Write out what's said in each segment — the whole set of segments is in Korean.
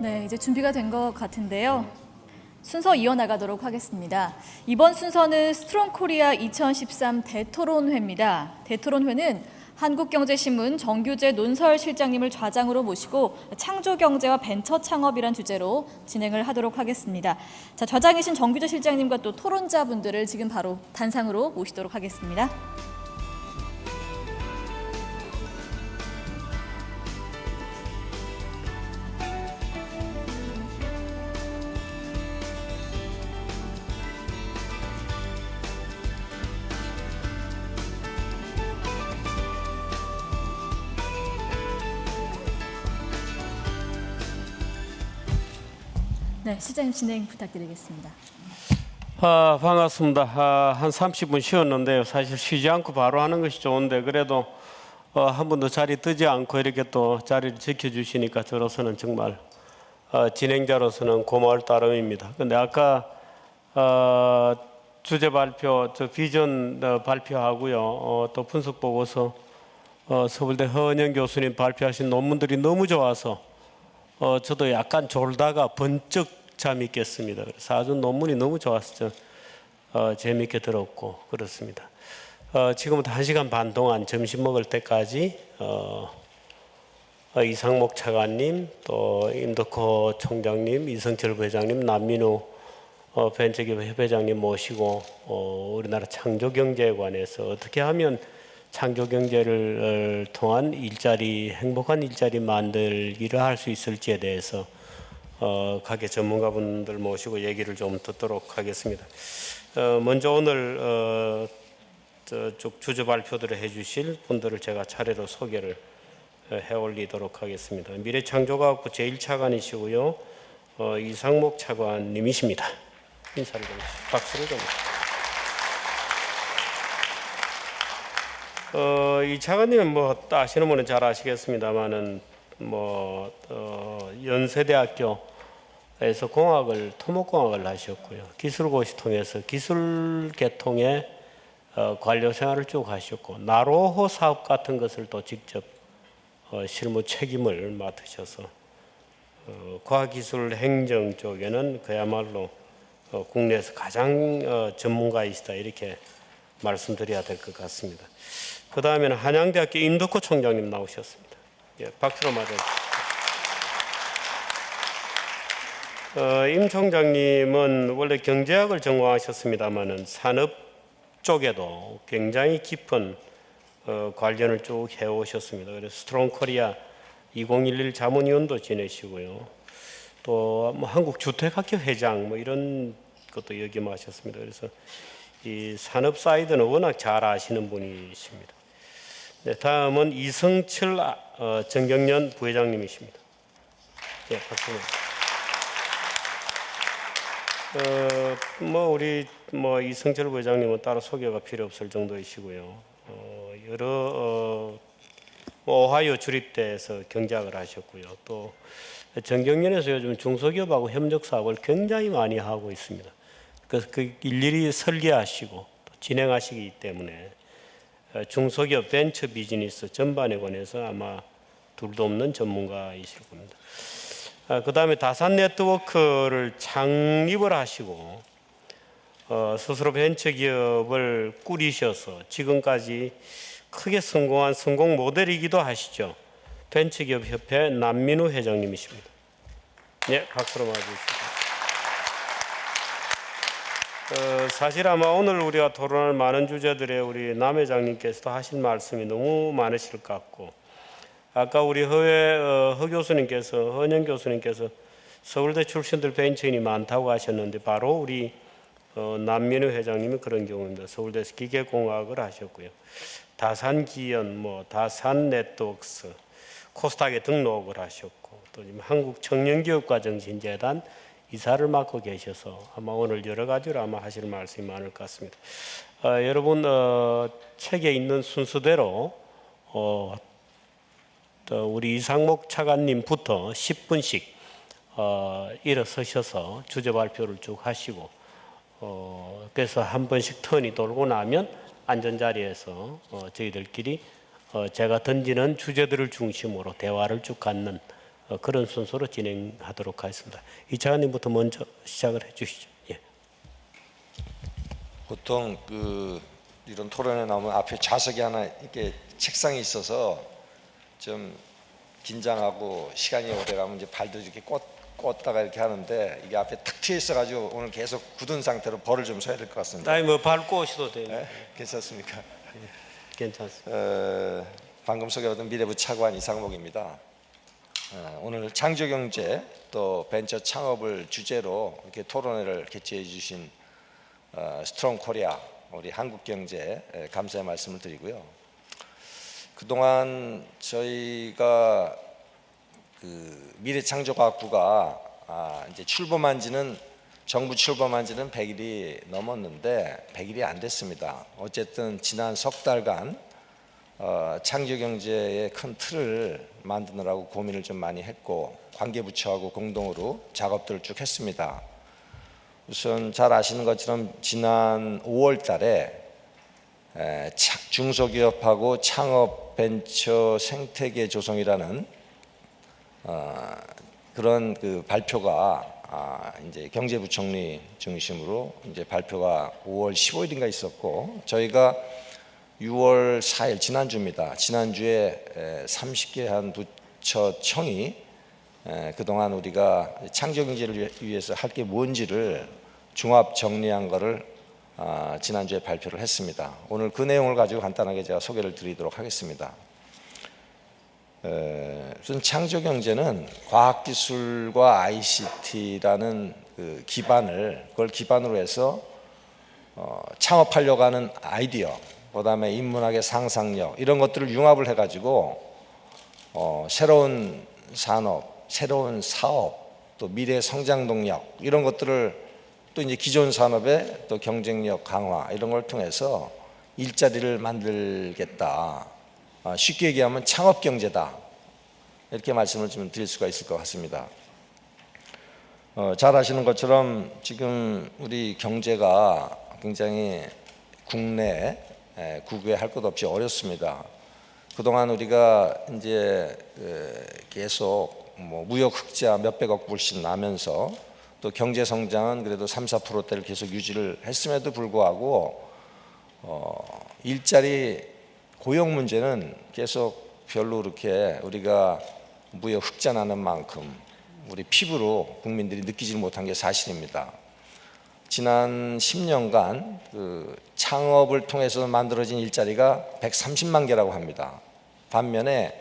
네, 이제 준비가 된 것 같은데요. 순서 이어나가도록 하겠습니다. 이번 순서는 스트롱 코리아 2013 대토론회입니다. 대토론회는 한국경제신문 정규재 논설실장님을 좌장으로 모시고 창조경제와 벤처 창업이란 주제로 진행을 하도록 하겠습니다. 자, 좌장이신 정규재 실장님과 또 토론자분들을 지금 바로 단상으로 모시도록 하겠습니다. 네, 실장님 진행 부탁드리겠습니다. 반갑습니다. 한 30분 쉬었는데요. 사실 쉬지 않고 바로 하는 것이 좋은데 그래도 한 번도 자리 뜨지 않고 이렇게 또 자리를 지켜주시니까 저로서는 정말 진행자로서는 고마울 따름입니다. 근데 아까 주제 발표, 비전 발표하고요. 또 분석 보고서 서울대 허은영 교수님 발표하신 논문들이 너무 좋아서 저도 약간 졸다가 번쩍 잠이 깼습니다. 그래서 아주 논문이 너무 좋았죠. 재미있게 들었고 그렇습니다. 지금부터 1시간 반 동안 점심 먹을 때까지 이상목 차관님, 또 임덕호 총장님, 이성철 부회장님, 남민우 벤처기업 협회장님 모시고 우리나라 창조경제에 관해서 어떻게 하면 창조경제를 통한 일자리, 행복한 일자리 만들기를 할 수 있을지에 대해서 가게 전문가분들 모시고 얘기를 좀 듣도록 하겠습니다. 먼저 오늘 쭉 주제 발표들을 해주실 분들을 제가 차례로 소개를 해올리도록 하겠습니다. 미래창조과학부 제1차관이시고요. 이상목 차관님이십니다. 인사를 좀 박수를 좀. 이 차관님은 뭐 아시는 분은 잘 아시겠습니다만은 연세대학교에서 토목공학을 하셨고요. 기술고시 통해서 기술 개통에 관료 생활을 쭉 하셨고 나로호 사업 같은 것을 또 직접 실무 책임을 맡으셔서 과기술 행정 쪽에는 그야말로 국내에서 가장 전문가이시다 이렇게 말씀드려야 될 것 같습니다. 그 다음에는 한양대학교 임덕호 총장님 나오셨습니다. 예, 박수로 맞아주십시오. 임 총장님은 원래 경제학을 전공하셨습니다마는 산업 쪽에도 굉장히 깊은 관련을 쭉 해오셨습니다. 그래서 스트롱 코리아 2011 자문위원도 지내시고요. 또 뭐 한국주택학교 회장 뭐 이런 것도 역임하셨습니다. 그래서 이 산업 사이드는 워낙 잘 아시는 분이십니다. 네, 다음은 이성철 정경련 부회장님이십니다. 네, 박수. 우리 이성철 부회장님은 따로 소개가 필요 없을 정도이시고요. 여러 오하이오 주립대에서 경제학을 하셨고요. 또 정경련에서 요즘 중소기업하고 협력 사업을 굉장히 많이 하고 있습니다. 그래서 그 일일이 설계하시고 또 진행하시기 때문에 중소기업 벤처 비즈니스 전반에 관해서 아마 둘도 없는 전문가이실 겁니다. 그 다음에 다산 네트워크를 창립을 하시고 스스로 벤처 기업을 꾸리셔서 지금까지 크게 성공한 성공 모델이기도 하시죠. 벤처기업 협회 남민우 회장님이십니다. 네, 박수로 맞아주십시오. 사실 아마 오늘 우리가 토론할 많은 주제들에 우리 남 회장님께서도 하신 말씀이 너무 많으실 것 같고 아까 우리 허 교수님께서 허은영 교수님께서 서울대 출신들 벤처인이 많다고 하셨는데 바로 우리 남민우 회장님이 그런 경우입니다. 서울대에서 기계공학을 하셨고요. 다산기연, 다산네트워크스, 코스닥에 등록을 하셨고 또 지금 한국청년기업가정신재단 이사를 맡고 계셔서 아마 오늘 여러 가지로 아마 하실 말씀이 많을 것 같습니다. 여러분 책에 있는 순서대로 우리 이상목 차관님부터 10분씩 일어서셔서 주제 발표를 쭉 하시고 그래서 한 번씩 턴이 돌고 나면 앉은 자리에서 저희들끼리 제가 던지는 주제들을 중심으로 대화를 쭉 갖는 그런 순서로 진행하도록 하겠습니다. 이 차관님부터 먼저 시작을 해주시죠. 예. 보통 이런 토론에 나오면 앞에 좌석이 하나 이렇게 책상이 있어서 좀 긴장하고 시간이 오래가면 이제 발도 이렇게 꽂다가 이렇게 하는데 이게 앞에 탁 트여 있어가지고 오늘 계속 굳은 상태로 벌을 좀 서야 될 것 같습니다. 아니 뭐 밟고 오셔도 돼요. 네? 괜찮습니까? 괜찮습니다. 방금 소개받은 미래부 차관 이상목입니다. 오늘 창조경제 또 벤처 창업을 주제로 이렇게 토론회를 개최해 주신 스트롱 코리아 우리 한국경제 감사의 말씀을 드리고요. 그동안 저희가 미래창조과학부가 이제 정부 출범한 지는 100일이 넘었는데 100일이 안 됐습니다. 어쨌든 지난 석 달간 창조경제의 큰 틀을 만드느라고 고민을 좀 많이 했고 관계부처하고 공동으로 작업들을 쭉 했습니다. 우선 잘 아시는 것처럼 지난 5월 달에 중소기업하고 창업 벤처 생태계 조성이라는 그런 발표가 이제 경제부총리 중심으로 이제 발표가 5월 15일인가 있었고 저희가 6월 4일 지난주입니다. 지난주에 30개 한 부처청이 그동안 우리가 창조경제를 위해서 할 게 뭔지를 종합 정리한 거를 지난주에 발표를 했습니다. 오늘 그 내용을 가지고 간단하게 제가 소개를 드리도록 하겠습니다. 우선 창조경제는 과학기술과 ICT라는 그걸 기반으로 해서 창업하려고 하는 아이디어, 그다음에 인문학의 상상력 이런 것들을 융합을 해가지고 새로운 산업, 새로운 사업, 또 미래 성장 동력 이런 것들을 또 이제 기존 산업의 또 경쟁력 강화 이런 걸 통해서 일자리를 만들겠다. 쉽게 얘기하면 창업 경제다. 이렇게 말씀을 좀 드릴 수가 있을 것 같습니다. 잘 아시는 것처럼 지금 우리 경제가 굉장히 국내 국외 할 것 없이 어렵습니다. 그동안 우리가 이제 계속 무역 흑자 몇백억 불씩 나면서 또 경제 성장은 그래도 3~4%대를 계속 유지를 했음에도 불구하고 일자리 고용 문제는 계속 별로 그렇게 우리가 무역 흑자 나는 만큼 우리 피부로 국민들이 느끼지 못한 게 사실입니다. 지난 10년간 창업을 통해서 만들어진 일자리가 130만 개라고 합니다. 반면에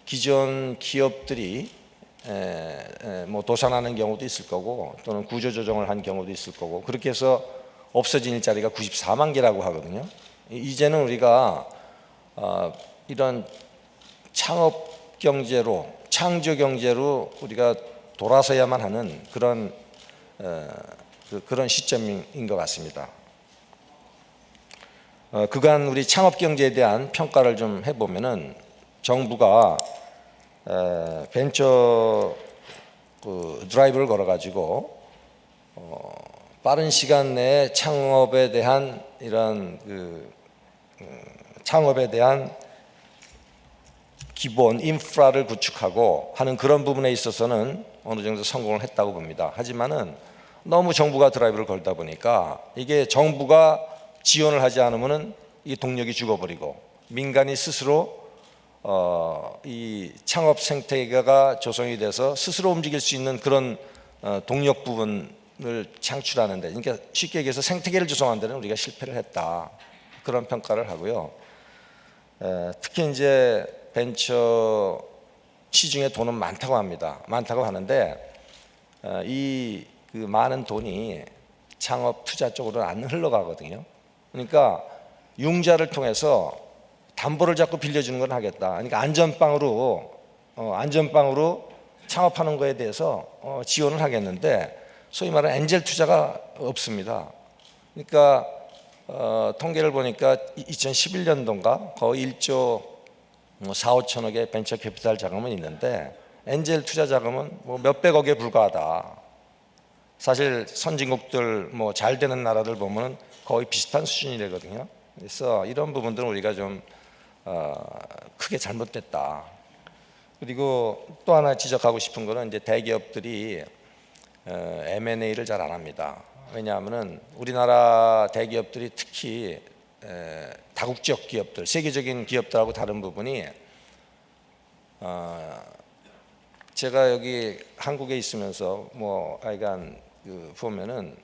기존 기업들이 도산하는 경우도 있을 거고 또는 구조조정을 한 경우도 있을 거고 그렇게 해서 없어진 일자리가 94만 개라고 하거든요. 이제는 우리가 이런 창업 경제로 창조 경제로 우리가 돌아서야만 하는 그런 시점인 것 같습니다. 그간 우리 창업 경제에 대한 평가를 좀 해보면은 정부가 벤처 드라이브를 걸어가지고 빠른 시간 내에 창업에 대한 기본 인프라를 구축하고 하는 그런 부분에 있어서는 어느 정도 성공을 했다고 봅니다. 하지만은 너무 정부가 드라이브를 걸다 보니까 이게 정부가 지원을 하지 않으면은 이 동력이 죽어버리고 민간이 스스로 이 창업 생태계가 조성이 돼서 스스로 움직일 수 있는 그런 동력 부분을 창출하는데, 그러니까 쉽게 얘기해서 생태계를 조성하는 데는 우리가 실패를 했다, 그런 평가를 하고요. 특히 이제 벤처 시중에 돈은 많다고 합니다. 많다고 하는데 이 많은 돈이 창업 투자 쪽으로는 안 흘러가거든요. 그러니까 융자를 통해서 담보를 자꾸 빌려주는 건 하겠다. 그러니까 안전빵으로 창업하는 거에 대해서 지원을 하겠는데 소위 말하는 엔젤 투자가 없습니다. 그러니까 통계를 보니까 2011년도인가 거의 1조 4~5천억의 벤처 캐피탈 자금은 있는데 엔젤 투자 자금은 몇백억에 불과하다. 사실 선진국들 잘 되는 나라들 보면 거의 비슷한 수준이거든요. 그래서 이런 부분들은 우리가 좀 크게 잘못됐다. 그리고 또 하나 지적하고 싶은 거는 이제 대기업들이 M&A를 잘 안 합니다. 왜냐하면은 우리나라 대기업들이 특히 다국적 기업들, 세계적인 기업들하고 다른 부분이 제가 여기 한국에 있으면서 뭐 하여간 보면은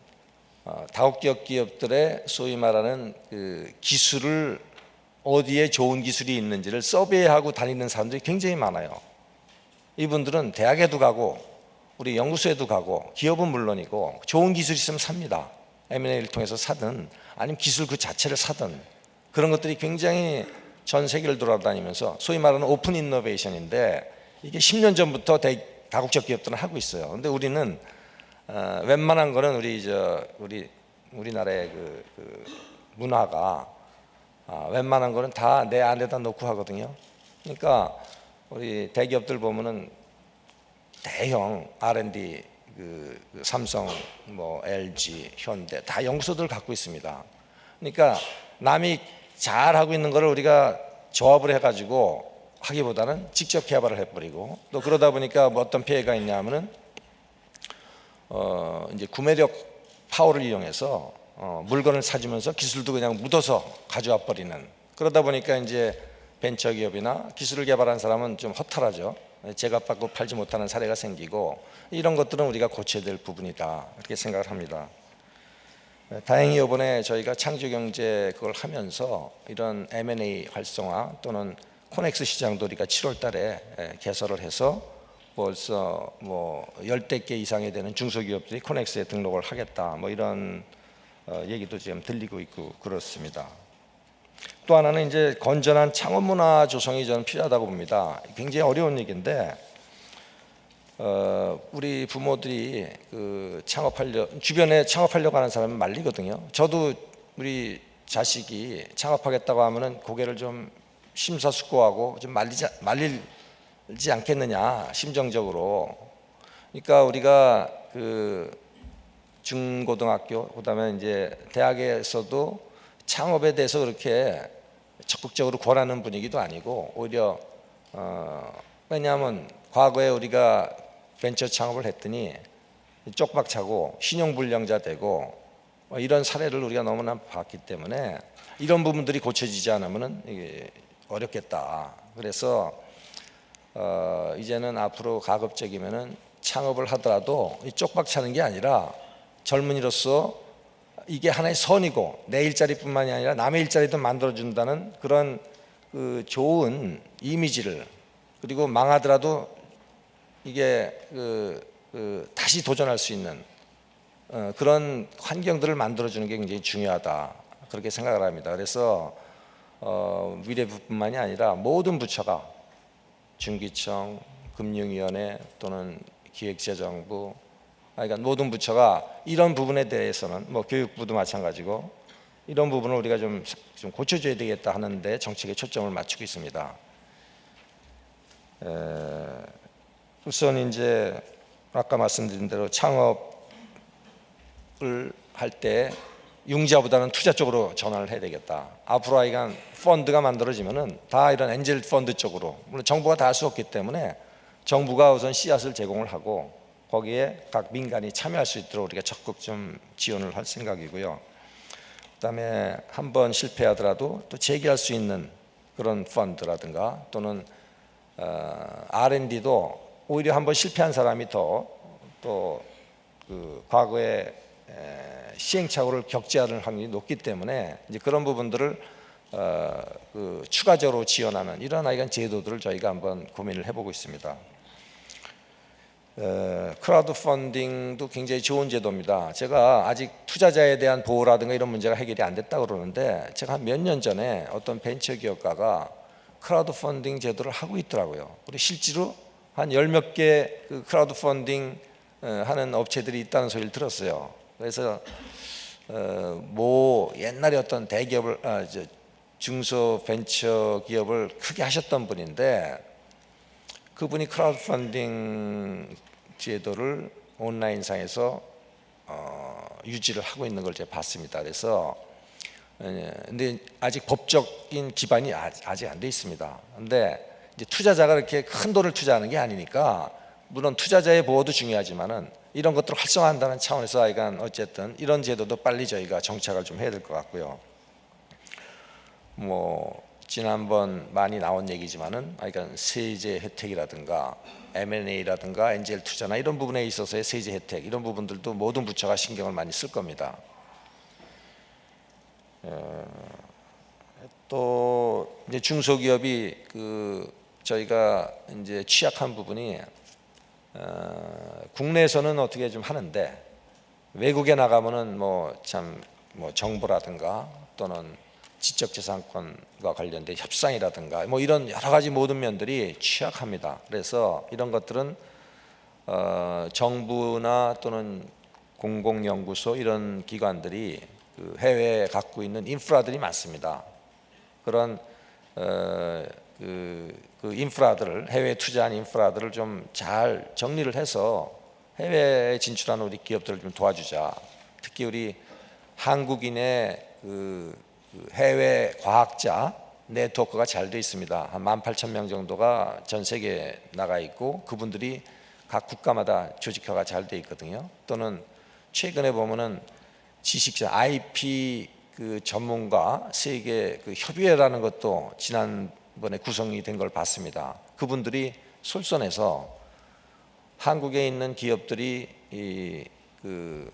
다국적 기업들의 소위 말하는 그 기술을 어디에 좋은 기술이 있는지를 서베이하고 다니는 사람들이 굉장히 많아요. 이분들은 대학에도 가고 우리 연구소에도 가고 기업은 물론이고 좋은 기술이 있으면 삽니다. M&A를 통해서 사든 아니면 기술 그 자체를 사든 그런 것들이 굉장히 전 세계를 돌아다니면서 소위 말하는 오픈 이노베이션인데 이게 10년 전부터 다국적 기업들은 하고 있어요. 근데 우리는 웬만한 거는 우리나라의 그 문화가 웬만한 거는 다 내 안에다 놓고 하거든요. 그러니까 우리 대기업들 보면은 대형 R&D 그 삼성, 뭐 LG, 현대 다 연구소들 갖고 있습니다. 그러니까 남이 잘 하고 있는 거를 우리가 조합을 해가지고 하기보다는 직접 개발을 해버리고 또 그러다 보니까 뭐 어떤 피해가 있냐면은 이제 구매력 파워를 이용해서 물건을 사주면서 기술도 그냥 묻어서 가져와 버리는 그러다 보니까 이제 벤처기업이나 기술을 개발한 사람은 좀 허탈하죠. 제값받고 팔지 못하는 사례가 생기고 이런 것들은 우리가 고쳐야 될 부분이다 이렇게 생각을 합니다. 다행히 이번에 저희가 창조경제 그걸 하면서 이런 M&A 활성화 또는 코넥스 시장도 우리가 7월 달에 개설을 해서 벌써 뭐 10대 개 이상이 되는 중소기업들이 코넥스에 등록을 하겠다 뭐 이런 얘기도 지금 들리고 있고 그렇습니다. 또 하나는 이제 건전한 창업 문화 조성이 저는 필요하다고 봅니다. 굉장히 어려운 얘기인데 우리 부모들이 주변에 창업하려고 하는 사람은 말리거든요. 저도 우리 자식이 창업하겠다고 하면은 고개를 좀 심사숙고하고 좀 말리지 않겠느냐 심정적으로. 그러니까 우리가 그 중고등학교 그다음에 이제 대학에서도 창업에 대해서 그렇게 적극적으로 권하는 분위기도 아니고 오히려 왜냐하면 과거에 우리가 벤처 창업을 했더니 쪽박차고 신용불량자 되고 이런 사례를 우리가 너무나 봤기 때문에 이런 부분들이 고쳐지지 않으면 이게 어렵겠다. 그래서 이제는 앞으로 가급적이면은 창업을 하더라도 이 쪽박차는 게 아니라 젊은이로서 이게 하나의 선이고 내 일자리뿐만이 아니라 남의 일자리도 만들어준다는 그런 그 좋은 이미지를 그리고 망하더라도 이게 다시 도전할 수 있는 그런 환경들을 만들어주는 게 굉장히 중요하다 그렇게 생각을 합니다. 그래서 미래부뿐만이 아니라 모든 부처가 중기청, 금융위원회 또는 기획재정부 그러니까 모든 부처가 이런 부분에 대해서는 뭐 교육부도 마찬가지고 이런 부분을 우리가 좀 고쳐줘야 되겠다 하는데 정책에 초점을 맞추고 있습니다. 우선 이제 아까 말씀드린 대로 창업을 할 때 융자보다는 투자 쪽으로 전환을 해야 되겠다. 앞으로 하여간 펀드가 만들어지면은 다 이런 엔젤 펀드 쪽으로 물론 정부가 다 할 수 없기 때문에 정부가 우선 씨앗을 제공을 하고 거기에 각 민간이 참여할 수 있도록 우리가 적극 좀 지원을 할 생각이고요. 그다음에 한번 실패하더라도 또 재기할 수 있는 그런 펀드라든가 또는 R&D도 오히려 한번 실패한 사람이 또 그 과거에 시행착오를 겪지 않을 확률이 높기 때문에 이제 그런 부분들을 추가적으로 지원하는 이런 제도들을 저희가 한번 고민을 해보고 있습니다. 크라우드 펀딩도 굉장히 좋은 제도입니다. 제가 아직 투자자에 대한 보호라든가 이런 문제가 해결이 안 됐다고 그러는데 제가 한 몇 년 전에 어떤 벤처 기업가가 크라우드 펀딩 제도를 하고 있더라고요. 그리고 실제로 한 10몇 개 그 크라우드 펀딩 하는 업체들이 있다는 소리를 들었어요. 그래서 뭐 옛날에 어떤 대기업을 중소 벤처 기업을 크게 하셨던 분인데 그분이 크라우드 펀딩 제도를 온라인상에서 유지를 하고 있는 걸 제가 봤습니다. 그래서 근데 아직 법적인 기반이 아직 안 돼 있습니다. 근데 이제 투자자가 그렇게 큰 돈을 투자하는 게 아니니까 물론 투자자의 보호도 중요하지만은 이런 것들을 활성화한다는 차원에서 하여간 어쨌든 이런 제도도 빨리 저희가 정착을 좀 해야 될 것 같고요. 뭐 지난번 많이 나온 얘기지만은 하여간 세제 혜택이라든가 M&A라든가 엔젤 투자나 이런 부분에 있어서의 세제 혜택 이런 부분들도 모든 부처가 신경을 많이 쓸 겁니다. 또 이제 중소기업이 저희가 이제 취약한 부분이 국내에서는 어떻게 좀 하는데 외국에 나가면은 뭐 정보라든가 또는 지적재산권과 관련된 협상이라든가 뭐 이런 여러 가지 모든 면들이 취약합니다. 그래서 이런 것들은 정부나 또는 공공연구소 이런 기관들이 그 해외에 갖고 있는 인프라들이 많습니다. 그런 그 인프라들을 해외에 투자한 인프라들을 좀 잘 정리를 해서 해외에 진출하는 우리 기업들을 좀 도와주자. 특히 우리 한국인의 그 해외 과학자 네트워크가 잘 돼 있습니다. 한 18,000명 정도가 전 세계에 나가 있고 그분들이 각 국가마다 조직화가 잘 돼 있거든요. 또는 최근에 보면은 지식자 IP 그 전문가 세계 그 협의회라는 것도 지난번에 구성이 된 걸 봤습니다. 그분들이 솔선해서 한국에 있는 기업들이 그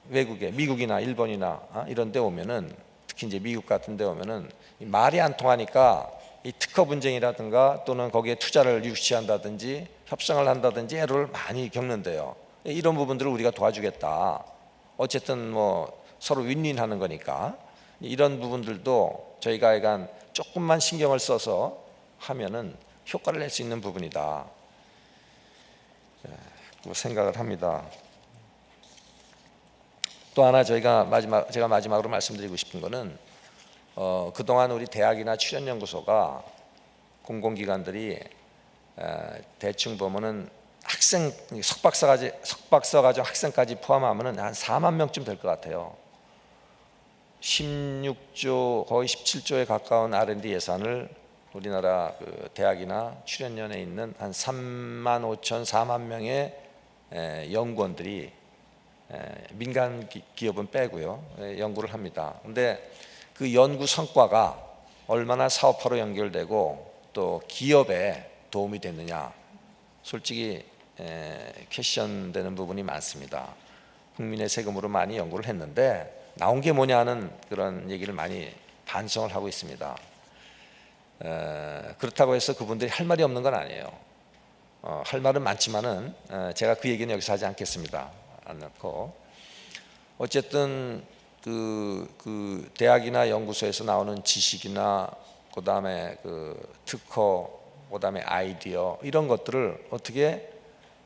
외국에 미국이나 일본이나 이런 데 오면은 특히 이제 미국 같은 데 오면은 말이 안 통하니까 이 특허 분쟁이라든가 또는 거기에 투자를 유치한다든지 협상을 한다든지 애로를 많이 겪는데요. 이런 부분들을 우리가 도와주겠다. 어쨌든 뭐 서로 윈윈하는 거니까 이런 부분들도 저희가 약간 조금만 신경을 써서 하면은 효과를 낼 수 있는 부분이다. 생각을 합니다. 또 하나 제가 마지막으로 말씀드리고 싶은 거는 그동안 우리 대학이나 출연연구소가 공공기관들이 대충 보면은 학생 석박사과정 학생까지 포함하면은 한 4만 명쯤 될 것 같아요. 16조 거의 17조에 가까운 R&D 예산을 우리나라 그 대학이나 출연연에 있는 한 3만 5천 4만 명의 연구원들이 민간 기업은 빼고요 연구를 합니다. 근데 그 연구 성과가 얼마나 사업화로 연결되고 또 기업에 도움이 됐느냐 솔직히 퀘션되는 부분이 많습니다. 국민의 세금으로 많이 연구를 했는데 나온 게 뭐냐는 그런 얘기를 많이 반성을 하고 있습니다. 그렇다고 해서 그분들이 할 말이 없는 건 아니에요. 할 말은 많지만은 제가 그 얘기는 여기서 하지 않겠습니다. 안 넣고 어쨌든 그 대학이나 연구소에서 나오는 지식이나 그다음에 그 특허 그다음에 아이디어 이런 것들을 어떻게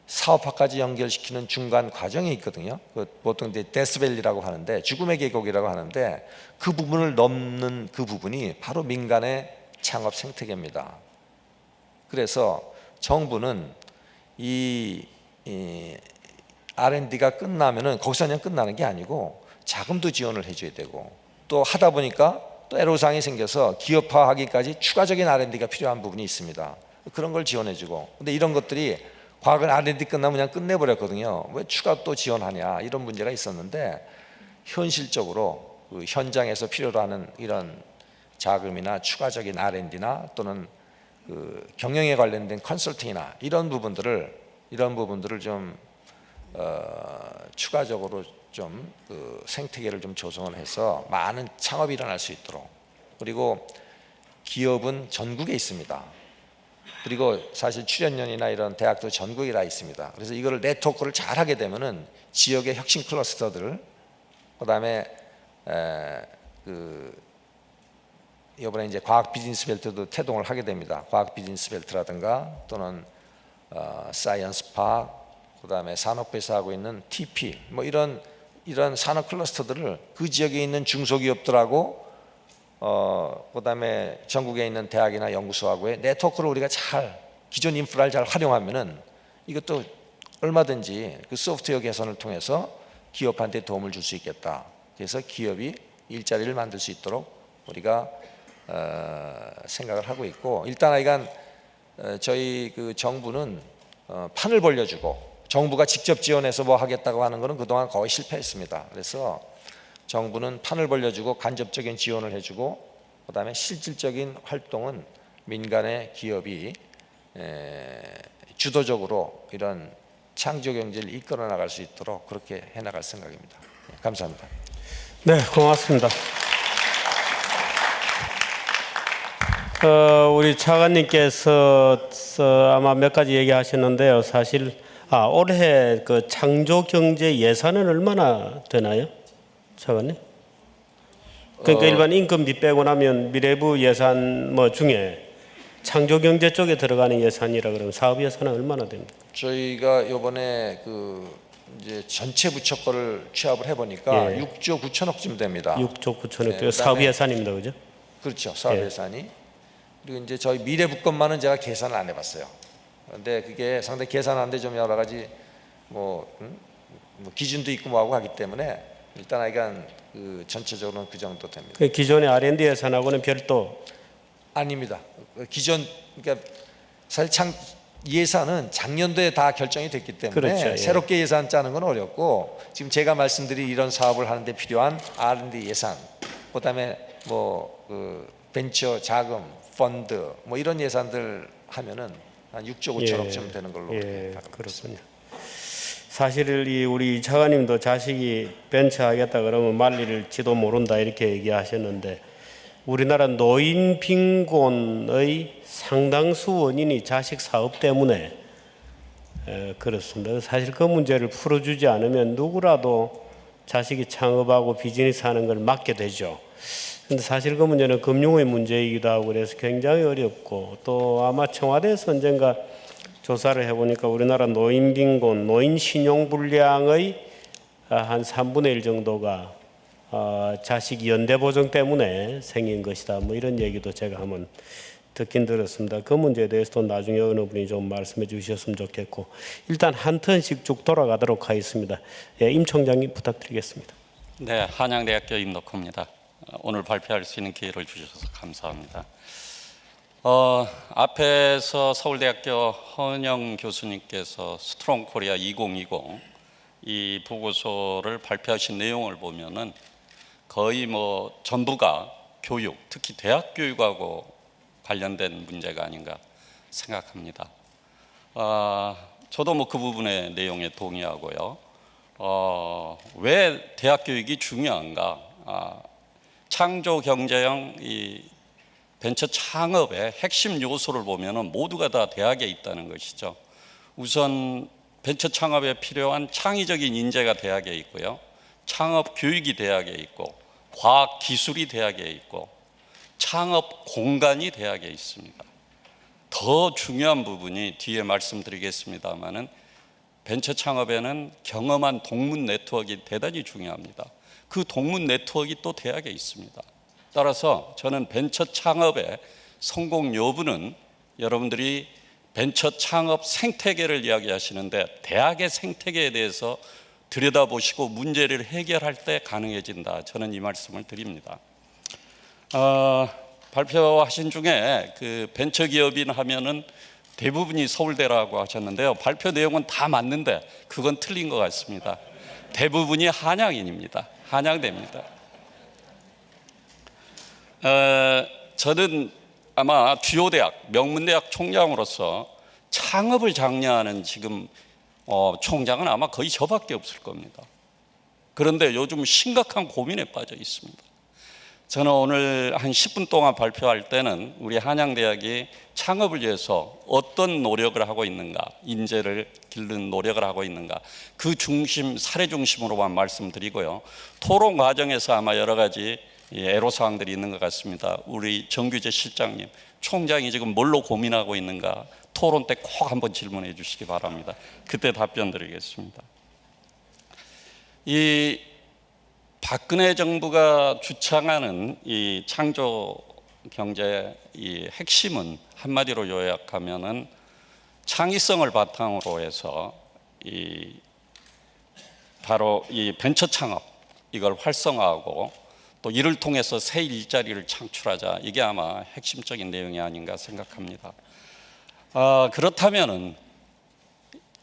사업화까지 연결시키는 중간 과정이 있거든요. 보통 데스밸리라고 하는데 죽음의 계곡이라고 하는데 그 부분을 넘는 그 부분이 바로 민간의 창업 생태계입니다. 그래서 정부는 이 R&D가 끝나면은 거기서 그냥 끝나는 게 아니고 자금도 지원을 해줘야 되고 또 하다 보니까 또 애로사항이 생겨서 기업화하기까지 추가적인 R&D가 필요한 부분이 있습니다. 그런 걸 지원해주고 근데 이런 것들이 과학은 R&D 끝나면 그냥 끝내버렸거든요. 왜 추가 또 지원하냐 이런 문제가 있었는데 현실적으로 그 현장에서 필요로 하는 이런 자금이나 추가적인 R&D나 또는 그 경영에 관련된 컨설팅이나 이런 부분들을 좀 추가적으로 좀 그 생태계를 좀 조성을 해서 많은 창업이 일어날 수 있도록 그리고 기업은 전국에 있습니다. 그리고 사실 출연연이나 이런 대학도 전국에 다 있습니다. 그래서 이거를 네트워크를 잘 하게 되면은 지역의 혁신 클러스터들 그다음에 이번에 이제 과학 비즈니스 벨트도 태동을 하게 됩니다. 과학 비즈니스 벨트라든가 또는 사이언스 파크 그다음에 산업부에서 하고 있는 TP 뭐 이런 산업 클러스터들을 그 지역에 있는 중소기업들하고 그다음에 전국에 있는 대학이나 연구소하고의 네트워크를 우리가 잘 기존 인프라를 잘 활용하면은 이것도 얼마든지 그 소프트웨어 개선을 통해서 기업한테 도움을 줄 수 있겠다. 그래서 기업이 일자리를 만들 수 있도록 우리가 생각을 하고 있고 일단 하여간 저희 그 정부는 판을 벌려주고 정부가 직접 지원해서 뭐 하겠다고 하는 것은 그동안 거의 실패했습니다. 그래서 정부는 판을 벌려주고 간접적인 지원을 해주고 그다음에 실질적인 활동은 민간의 기업이 주도적으로 이런 창조 경제를 이끌어 나갈 수 있도록 그렇게 해나갈 생각입니다. 감사합니다. 네, 고맙습니다. 우리 차관님께서 아마 몇 가지 얘기하셨는데요. 사실 올해 그 창조 경제 예산은 얼마나 되나요, 차관님? 그러니까 일반 인건비 빼고 나면 미래부 예산 뭐 중에 창조 경제 쪽에 들어가는 예산이라 그러면 사업 예산은 얼마나 됩니까? 저희가 이번에 이제 전체 부처 거를 취합을 해보니까 6조 9천억쯤 됩니다. 6조 9천억 네, 사업 예산입니다, 그죠? 그렇죠, 사업 예산이. 그리고 이제 저희 미래부 것만은 제가 계산을 안 해봤어요. 그런데 그게 상당히 계산하는데 좀 여러 가지 뭐 기준도 있고 뭐하고 하기 때문에 일단 하여간 전체적으로는 그 정도 됩니다. 그 기존의 R&D 예산하고는 별도 아닙니다. 기존 그러니까 사실 예산은 작년도에 다 결정이 됐기 때문에 그렇죠, 예. 새롭게 예산 짜는 건 어렵고 지금 제가 말씀드린 이런 사업을 하는데 필요한 R&D 예산, 그다음에 벤처 자금, 펀드 뭐 이런 예산들 하면은 한 6조 5천억쯤 되는 걸로 그렇군요. 사실 우리 차관님도 자식이 벤처하겠다 그러면 말릴지도 모른다 이렇게 얘기하셨는데 우리나라 노인 빈곤의 상당수 원인이 자식 사업 때문에 그렇습니다. 사실 그 문제를 풀어주지 않으면 누구라도 자식이 창업하고 비즈니스 하는 걸 막게 되죠. 근데 사실 그 문제는 금융의 문제이기도 하고 그래서 굉장히 어렵고 또 아마 청와대에서 언젠가 조사를 해보니까 우리나라 노인 빈곤, 노인 신용 불량의 한 3분의 1 정도가 자식 연대 보증 때문에 생긴 것이다. 뭐 이런 얘기도 제가 한번 듣긴 들었습니다. 그 문제에 대해서도 나중에 어느 분이 좀 말씀해 주셨으면 좋겠고 일단 한 턴씩 쭉 돌아가도록 하겠습니다. 임 총장님 부탁드리겠습니다. 네, 한양대학교 임덕호입니다. 오늘 발표할 수 있는 기회를 주셔서 감사합니다. 앞에서 서울대학교 허은영 교수님께서 스트롱 코리아 2020 이 보고서를 발표하신 내용을 보면은 거의 뭐 전부가 교육, 특히 대학 교육하고 관련된 문제가 아닌가 생각합니다. 저도 뭐 그 부분의 내용에 동의하고요. 왜 대학 교육이 중요한가? 창조 경제형 이 벤처 창업의 핵심 요소를 보면은 모두가 다 대학에 있다는 것이죠. 우선 벤처 창업에 필요한 창의적인 인재가 대학에 있고요. 창업 교육이 대학에 있고 과학 기술이 대학에 있고 창업 공간이 대학에 있습니다. 더 중요한 부분이 뒤에 말씀드리겠습니다마는 벤처 창업에는 경험한 동문 네트워크가 대단히 중요합니다. 그 동문 네트워크가 또 대학에 있습니다. 따라서 저는 벤처 창업의 성공 여부는 여러분들이 벤처 창업 생태계를 이야기하시는데 대학의 생태계에 대해서 들여다보시고 문제를 해결할 때 가능해진다. 저는 이 말씀을 드립니다. 발표하신 중에 그 벤처기업인 하면은 대부분이 서울대라고 하셨는데요. 발표 내용은 다 맞는데 그건 틀린 것 같습니다. 대부분이 한양인입니다. 한양대입니다. 저는 아마 주요 대학, 명문대학 총장으로서 창업을 장려하는 지금 총장은 아마 거의 저밖에 없을 겁니다. 그런데 요즘 심각한 고민에 빠져 있습니다. 저는 오늘 한 10분 동안 발표할 때는 우리 한양대학이 창업을 위해서 어떤 노력을 하고 있는가, 인재를 기르는 노력을 하고 있는가, 그 중심, 사례 중심으로만 말씀드리고요. 토론 과정에서 아마 여러 가지 애로사항들이 있는 것 같습니다. 우리 정규재 실장님, 총장이 지금 뭘로 고민하고 있는가 토론 때 꼭 한번 질문해 주시기 바랍니다. 그때 답변 드리겠습니다. 이 박근혜 정부가 주창하는 이 창조 경제의 이 핵심은 한마디로 요약하면은 창의성을 바탕으로 해서 바로 이 벤처 창업 이걸 활성화하고 또 이를 통해서 새 일자리를 창출하자. 이게 아마 핵심적인 내용이 아닌가 생각합니다. 그렇다면은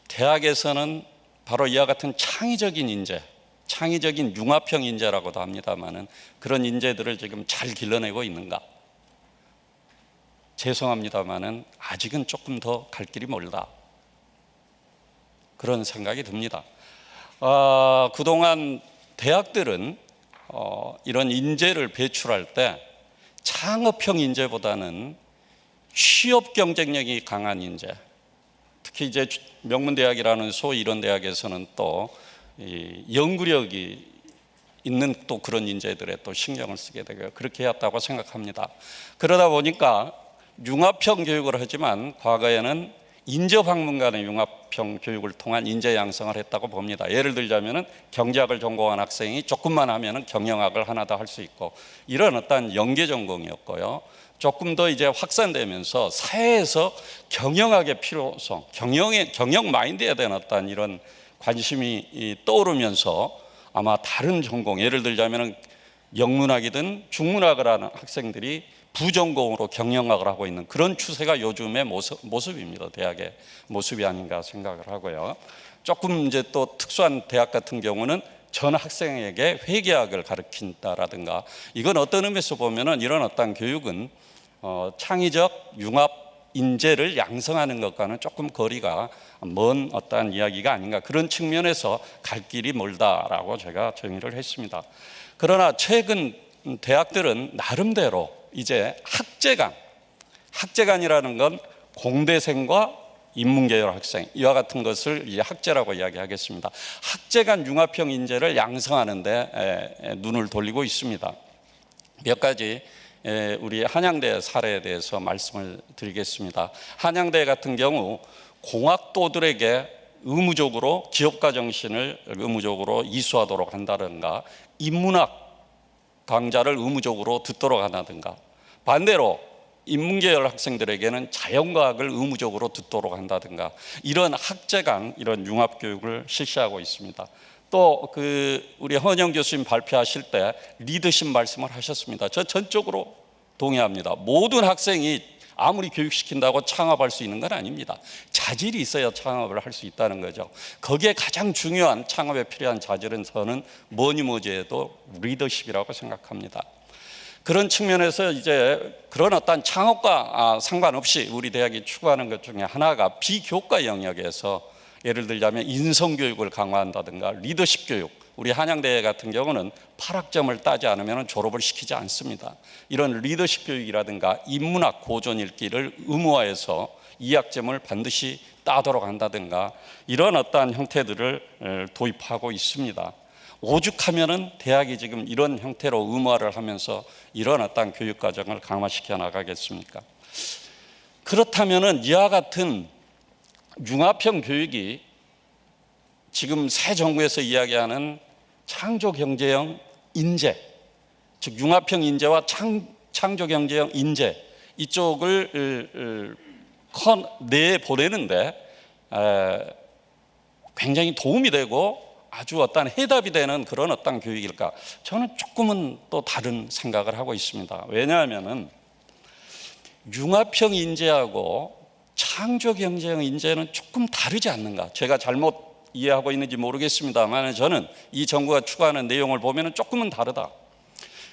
대학에서는 바로 이와 같은 창의적인 인재, 창의적인 융합형 인재라고도 합니다만은 그런 인재들을 지금 잘 길러내고 있는가? 죄송합니다만은 아직은 조금 더 갈 길이 멀다. 그런 생각이 듭니다. 그동안 대학들은 이런 인재를 배출할 때 창업형 인재보다는 취업 경쟁력이 강한 인재, 특히 이제 명문대학이라는 소위 이런 대학에서는 또 연구력이 있는 또 그런 인재들에 또 신경을 쓰게 되고 그렇게 해왔다고 생각합니다. 그러다 보니까 융합형 교육을 하지만 과거에는 인재학문간의 융합형 교육을 통한 인재 양성을 했다고 봅니다. 예를 들자면은 경제학을 전공한 학생이 조금만 하면은 경영학을 하나 더 할 수 있고 이런 어떤 연계 전공이었고요. 조금 더 이제 확산되면서 사회에서 경영학의 필요성, 경영 마인드에 대한 어떤 이런 관심이 떠오르면서 아마 다른 전공, 예를 들자면은 영문학이든 중문학을 하는 학생들이 부전공으로 경영학을 하고 있는 그런 추세가 요즘의 모습입니다. 대학의 모습이 아닌가 생각을 하고요. 조금 이제 또 특수한 대학 같은 경우는 전 학생에게 회계학을 가르친다라든가 이건 어떤 의미에서 보면은 이런 어떤 교육은 창의적 융합 인재를 양성하는 것과는 조금 거리가 먼 어떠한 이야기가 아닌가 그런 측면에서 갈 길이 멀다라고 제가 정의를 했습니다. 그러나 최근 대학들은 나름대로 이제 학제간이라는 건 공대생과 인문계열 학생 이와 같은 것을 이제 학제라고 이야기하겠습니다. 학제간 융합형 인재를 양성하는 데 눈을 돌리고 있습니다. 몇 가지 우리 한양대 사례에 대해서 말씀을 드리겠습니다. 한양대 같은 경우 공학도들에게 의무적으로 기업가 정신을 의무적으로 이수하도록 한다든가 인문학 강좌를 의무적으로 듣도록 한다든가 반대로 인문계열 학생들에게는 자연과학을 의무적으로 듣도록 한다든가 이런 학제간 이런 융합교육을 실시하고 있습니다. 또 우리 헌영 교수님 발표하실 때 리더십 말씀을 하셨습니다. 저 전적으로 동의합니다. 모든 학생이 아무리 교육시킨다고 창업할 수 있는 건 아닙니다. 자질이 있어야 창업을 할 수 있다는 거죠. 거기에 가장 중요한 창업에 필요한 자질은 저는 뭐니 뭐지 해도 리더십이라고 생각합니다. 그런 측면에서 이제 그런 어떤 창업과 상관없이 우리 대학이 추구하는 것 중에 하나가 비교과 영역에서 예를 들자면 인성교육을 강화한다든가 리더십 교육, 우리 한양대 같은 경우는 8학점을 따지 않으면 졸업을 시키지 않습니다. 이런 리더십 교육이라든가 인문학 고전 읽기를 의무화해서 2학점을 반드시 따도록 한다든가 이런 어떠한 형태들을 도입하고 있습니다. 오죽하면은 대학이 지금 이런 형태로 의무화를 하면서 이런 어떤 교육 과정을 강화시켜 나가겠습니까? 그렇다면은 이와 같은 융합형 교육이 지금 새 정부에서 이야기하는 창조경제형 인재, 즉 융합형 인재와 창조경제형 인재 이쪽을 내보내는데 굉장히 도움이 되고 아주 어떤 해답이 되는 그런 어떤 교육일까? 저는 조금은 또 다른 생각을 하고 있습니다. 왜냐하면은 융합형 인재하고 창조경제형 인재는 조금 다르지 않는가? 제가 잘못 이해하고 있는지 모르겠습니다만 저는 이 정부가 추구하는 내용을 보면 조금은 다르다.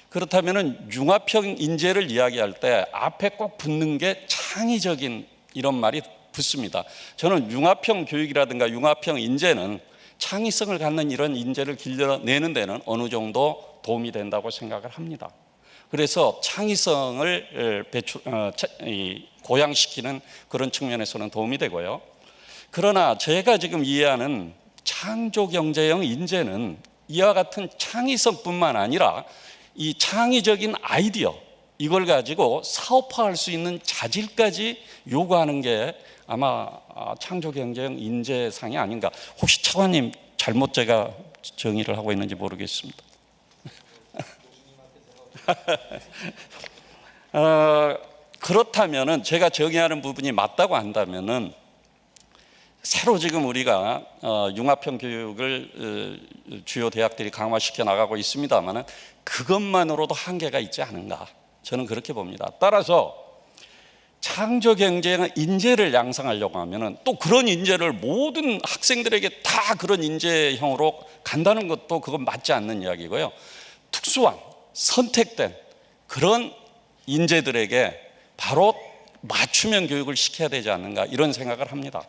그렇다면 융합형 인재를 이야기할 때 앞에 꼭 붙는 게 창의적인 이런 말이 붙습니다. 저는 융합형 교육이라든가 융합형 인재는 창의성을 갖는 이런 인재를 길러내는 데는 어느 정도 도움이 된다고 생각을 합니다. 그래서 창의성을 고양시키는 그런 측면에서는 도움이 되고요. 그러나 제가 지금 이해하는 창조경제형 인재는 이와 같은 창의성뿐만 아니라 이 창의적인 아이디어 이걸 가지고 사업화할 수 있는 자질까지 요구하는 게 아마 창조경제형 인재상이 아닌가. 혹시 차관님 잘못 제가 정의를 하고 있는지 모르겠습니다. 그렇다면은 제가 정의하는 부분이 맞다고 한다면은 새로 지금 우리가 융합형 교육을 주요 대학들이 강화시켜 나가고 있습니다만은 그것만으로도 한계가 있지 않은가 저는 그렇게 봅니다. 따라서 창조 경제의 인재를 양성하려고 하면은 또 그런 인재를 모든 학생들에게 다 그런 인재형으로 간다는 것도 그건 맞지 않는 이야기고요. 특수한 선택된 그런 인재들에게 바로 맞춤형 교육을 시켜야 되지 않는가 이런 생각을 합니다.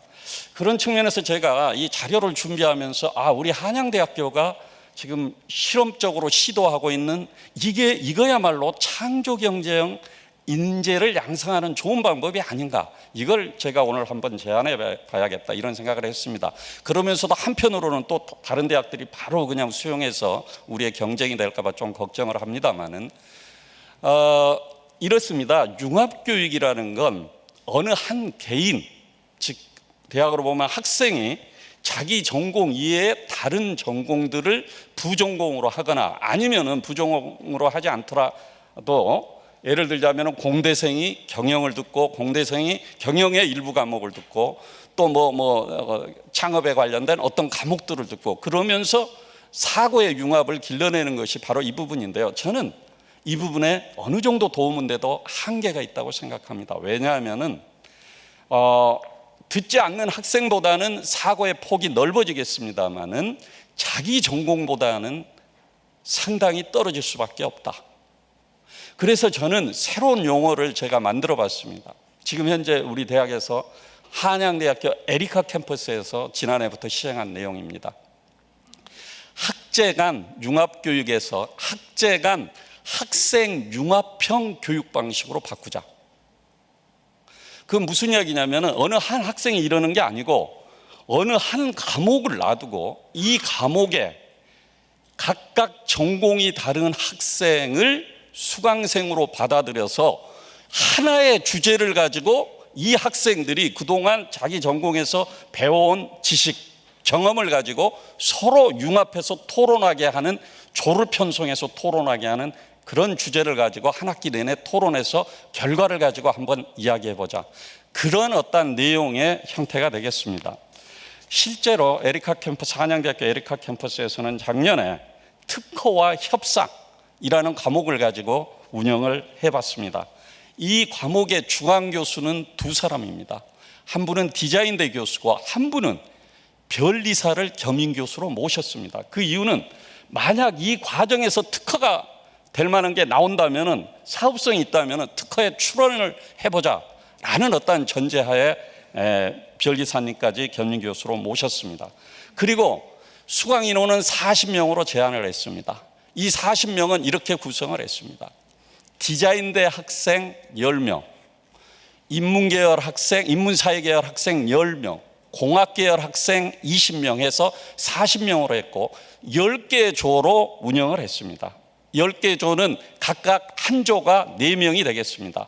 그런 측면에서 제가 이 자료를 준비하면서 우리 한양대학교가 지금 실험적으로 시도하고 있는 이거야말로 창조 경제형 인재를 양성하는 좋은 방법이 아닌가, 이걸 제가 오늘 한번 제안해 봐야겠다 이런 생각을 했습니다. 그러면서도 한편으로는 또 다른 대학들이 바로 그냥 수용해서 우리의 경쟁이 될까 봐 좀 걱정을 합니다만은 이렇습니다. 융합교육이라는 건 어느 한 개인, 즉 대학으로 보면 학생이 자기 전공 이외에 다른 전공들을 부전공으로 하거나 아니면은 부전공으로 하지 않더라도, 예를 들자면 공대생이 경영을 듣고 공대생이 경영의 일부 과목을 듣고 또 창업에 관련된 어떤 과목들을 듣고 그러면서 사고의 융합을 길러내는 것이 바로 이 부분인데요. 저는 이 부분에 어느 정도 도움은 돼도 한계가 있다고 생각합니다. 왜냐하면은 듣지 않는 학생보다는 사고의 폭이 넓어지겠습니다만은 자기 전공보다는 상당히 떨어질 수밖에 없다. 그래서 저는 새로운 용어를 제가 만들어 봤습니다. 지금 현재 우리 대학에서 한양대학교 에리카 캠퍼스에서 지난해부터 시행한 내용입니다. 학제 간 융합교육에서 학제 간 학생 융합형 교육 방식으로 바꾸자. 그건 무슨 이야기냐면 어느 한 학생이 이러는 게 아니고 어느 한 과목을 놔두고 이 과목에 각각 전공이 다른 학생을 수강생으로 받아들여서 하나의 주제를 가지고 이 학생들이 그동안 자기 전공에서 배워온 지식, 경험을 가지고 서로 융합해서 토론하게 하는, 조를 편성해서 토론하게 하는 그런 주제를 가지고 한 학기 내내 토론해서 결과를 가지고 한번 이야기해보자. 그런 어떤 내용의 형태가 되겠습니다. 실제로 에리카 캠퍼스, 한양대학교 에리카 캠퍼스에서는 작년에 특허와 협상이라는 과목을 가지고 운영을 해봤습니다. 이 과목의 주강 교수는 두 사람입니다. 한 분은 디자인대 교수고 한 분은 변리사를 겸임 교수로 모셨습니다. 그 이유는 만약 이 과정에서 특허가 될 만한 게 나온다면, 사업성이 있다면 특허에 출원을 해보자 라는 어떤 전제하에 변리사님까지 겸임 교수로 모셨습니다. 그리고 수강 인원은 40명으로 제한을 했습니다. 이 40명은 이렇게 구성을 했습니다. 디자인대 학생 10명, 인문계열 학생, 인문사회계열 학생 10명, 공학계열 학생 20명 해서 40명으로 했고 10개 조로 운영을 했습니다. 10개 조는 각각 한 조가 4명이 되겠습니다.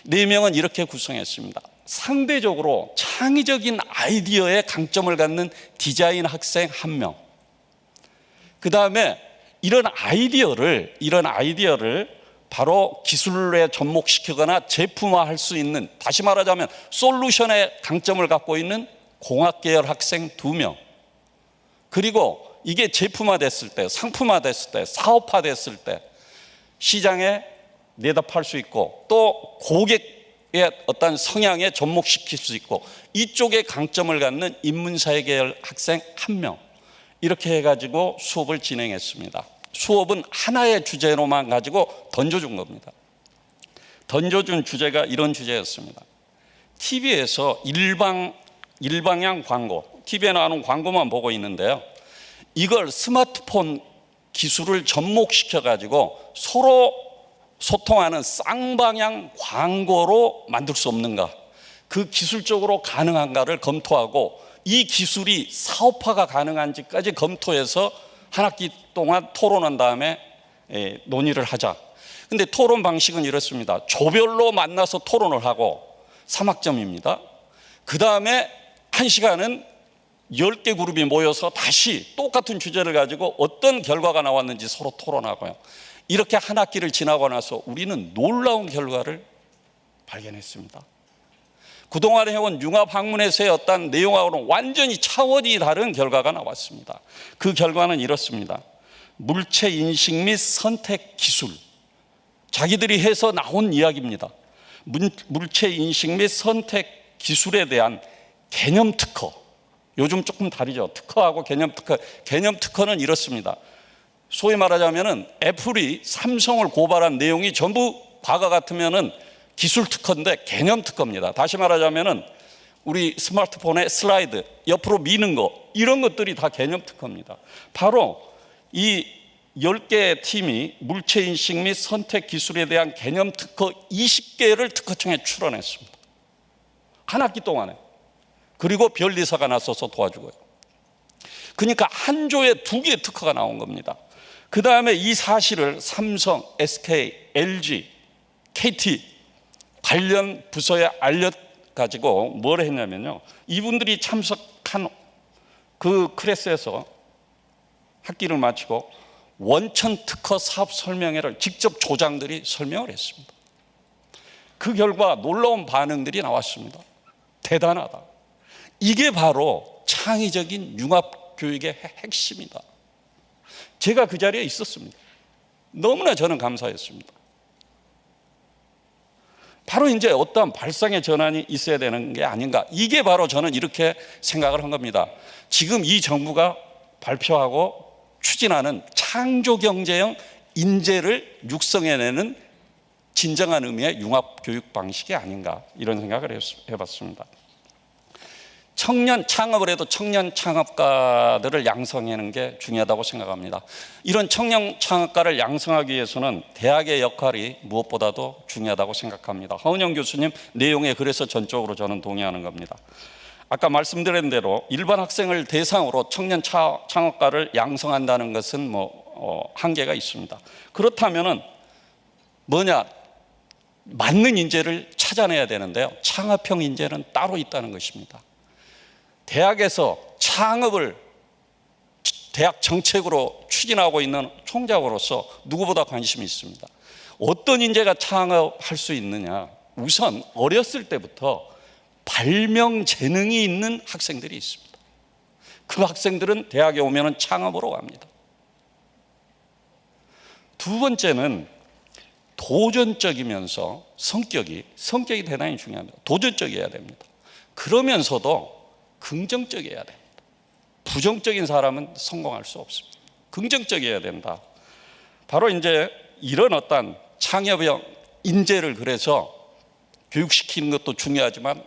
4명은 이렇게 구성했습니다. 상대적으로 창의적인 아이디어에 강점을 갖는 디자인 학생 1명, 그 다음에 이런 아이디어를 바로 기술에 접목시키거나 제품화할 수 있는, 다시 말하자면 솔루션에 강점을 갖고 있는 공학계열 학생 2명, 그리고 이게 제품화됐을 때, 상품화됐을 때, 사업화됐을 때 시장에 내다 팔 수 있고 또 고객의 어떤 성향에 접목시킬 수 있고 이쪽에 강점을 갖는 인문사회계열 학생 1명, 이렇게 해가지고 수업을 진행했습니다. 수업은 하나의 주제로만 가지고 던져준 겁니다. 던져준 주제가 이런 주제였습니다. TV에서 일방향 광고, TV에 나오는 광고만 보고 있는데요, 이걸 스마트폰 기술을 접목시켜 가지고 서로 소통하는 쌍방향 광고로 만들 수 없는가, 그 기술적으로 가능한가를 검토하고 이 기술이 사업화가 가능한지까지 검토해서 한 학기 동안 토론한 다음에 논의를 하자. 근데 토론 방식은 이렇습니다. 조별로 만나서 토론을 하고 3학점입니다. 그 다음에 1시간은 10개 그룹이 모여서 다시 똑같은 주제를 가지고 어떤 결과가 나왔는지 서로 토론하고요. 이렇게 한 학기를 지나고 나서 우리는 놀라운 결과를 발견했습니다. 그동안 해온 융합학문에서의 어떤 내용하고는 완전히 차원이 다른 결과가 나왔습니다. 그 결과는 이렇습니다. 물체 인식 및 선택 기술, 자기들이 해서 나온 이야기입니다. 물체 인식 및 선택 기술에 대한 개념 특허. 요즘 조금 다르죠. 특허하고 개념 특허. 개념 특허는 이렇습니다. 소위 말하자면은 애플이 삼성을 고발한 내용이 전부 과거 같으면은 기술 특허인데 개념 특허입니다. 다시 말하자면은 우리 스마트폰의 슬라이드 옆으로 미는 거 이런 것들이 다 개념 특허입니다. 바로 이 10개의 팀이 물체 인식 및 선택 기술에 대한 개념 특허 20개를 특허청에 출원했습니다. 한 학기 동안에. 그리고 변리사가 나서서 도와주고요. 그러니까 한 조에 2개의 특허가 나온 겁니다. 그 다음에 이 사실을 삼성, SK, LG, KT 관련 부서에 알려가지고 뭘 했냐면요. 이분들이 참석한 그 클래스에서 학기를 마치고 원천 특허 사업 설명회를 직접 조장들이 설명을 했습니다. 그 결과 놀라운 반응들이 나왔습니다. 대단하다. 이게 바로 창의적인 융합 교육의 핵심이다. 제가 그 자리에 있었습니다. 너무나 저는 감사했습니다. 바로 이제 어떠한 발상의 전환이 있어야 되는 게 아닌가. 이게 바로 저는 이렇게 생각을 한 겁니다. 지금 이 정부가 발표하고 추진하는 창조경제형 인재를 육성해내는 진정한 의미의 융합교육 방식이 아닌가 이런 생각을 해봤습니다. 청년 창업을 해도 청년 창업가들을 양성하는 게 중요하다고 생각합니다. 이런 청년 창업가를 양성하기 위해서는 대학의 역할이 무엇보다도 중요하다고 생각합니다. 하은영 교수님 내용에 그래서 전적으로 저는 동의하는 겁니다. 아까 말씀드린 대로 일반 학생을 대상으로 청년 창업가를 양성한다는 것은 한계가 있습니다. 그렇다면은 뭐냐? 맞는 인재를 찾아내야 되는데요. 창업형 인재는 따로 있다는 것입니다. 대학에서 창업을 대학 정책으로 추진하고 있는 총장으로서 누구보다 관심이 있습니다. 어떤 인재가 창업할 수 있느냐? 우선 어렸을 때부터 발명 재능이 있는 학생들이 있습니다. 그 학생들은 대학에 오면 창업으로 갑니다. 두 번째는 도전적이면서 성격이 대단히 중요합니다. 도전적이어야 됩니다. 그러면서도 긍정적이어야 됩니다. 부정적인 사람은 성공할 수 없습니다. 긍정적이어야 된다. 바로 이제 이런 어떤 창업형 인재를 그래서 교육시키는 것도 중요하지만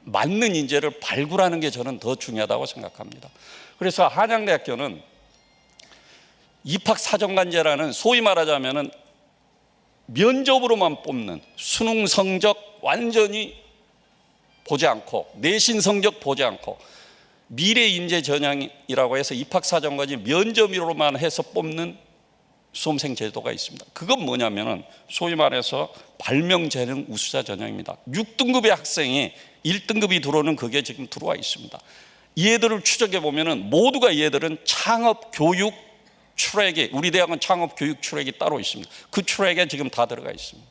맞는 인재를 발굴하는 게 저는 더 중요하다고 생각합니다. 그래서 한양대학교는 입학사정관제라는 소위 말하자면은 면접으로만 뽑는 수능 성적 완전히 보지 않고 내신 성적 보지 않고 미래 인재 전형이라고 해서 입학사정관이 면접으로만 해서 뽑는 수험생 제도가 있습니다. 그건 뭐냐면은 소위 말해서 발명재능 우수자 전형입니다. 6등급의 학생이 1등급이 들어오는 그게 지금 들어와 있습니다. 이 애들을 추적해 보면은 모두가 이 애들은 창업 교육 트랙에 우리 대학은 창업 교육 트랙이 따로 있습니다. 그 트랙에 지금 다 들어가 있습니다.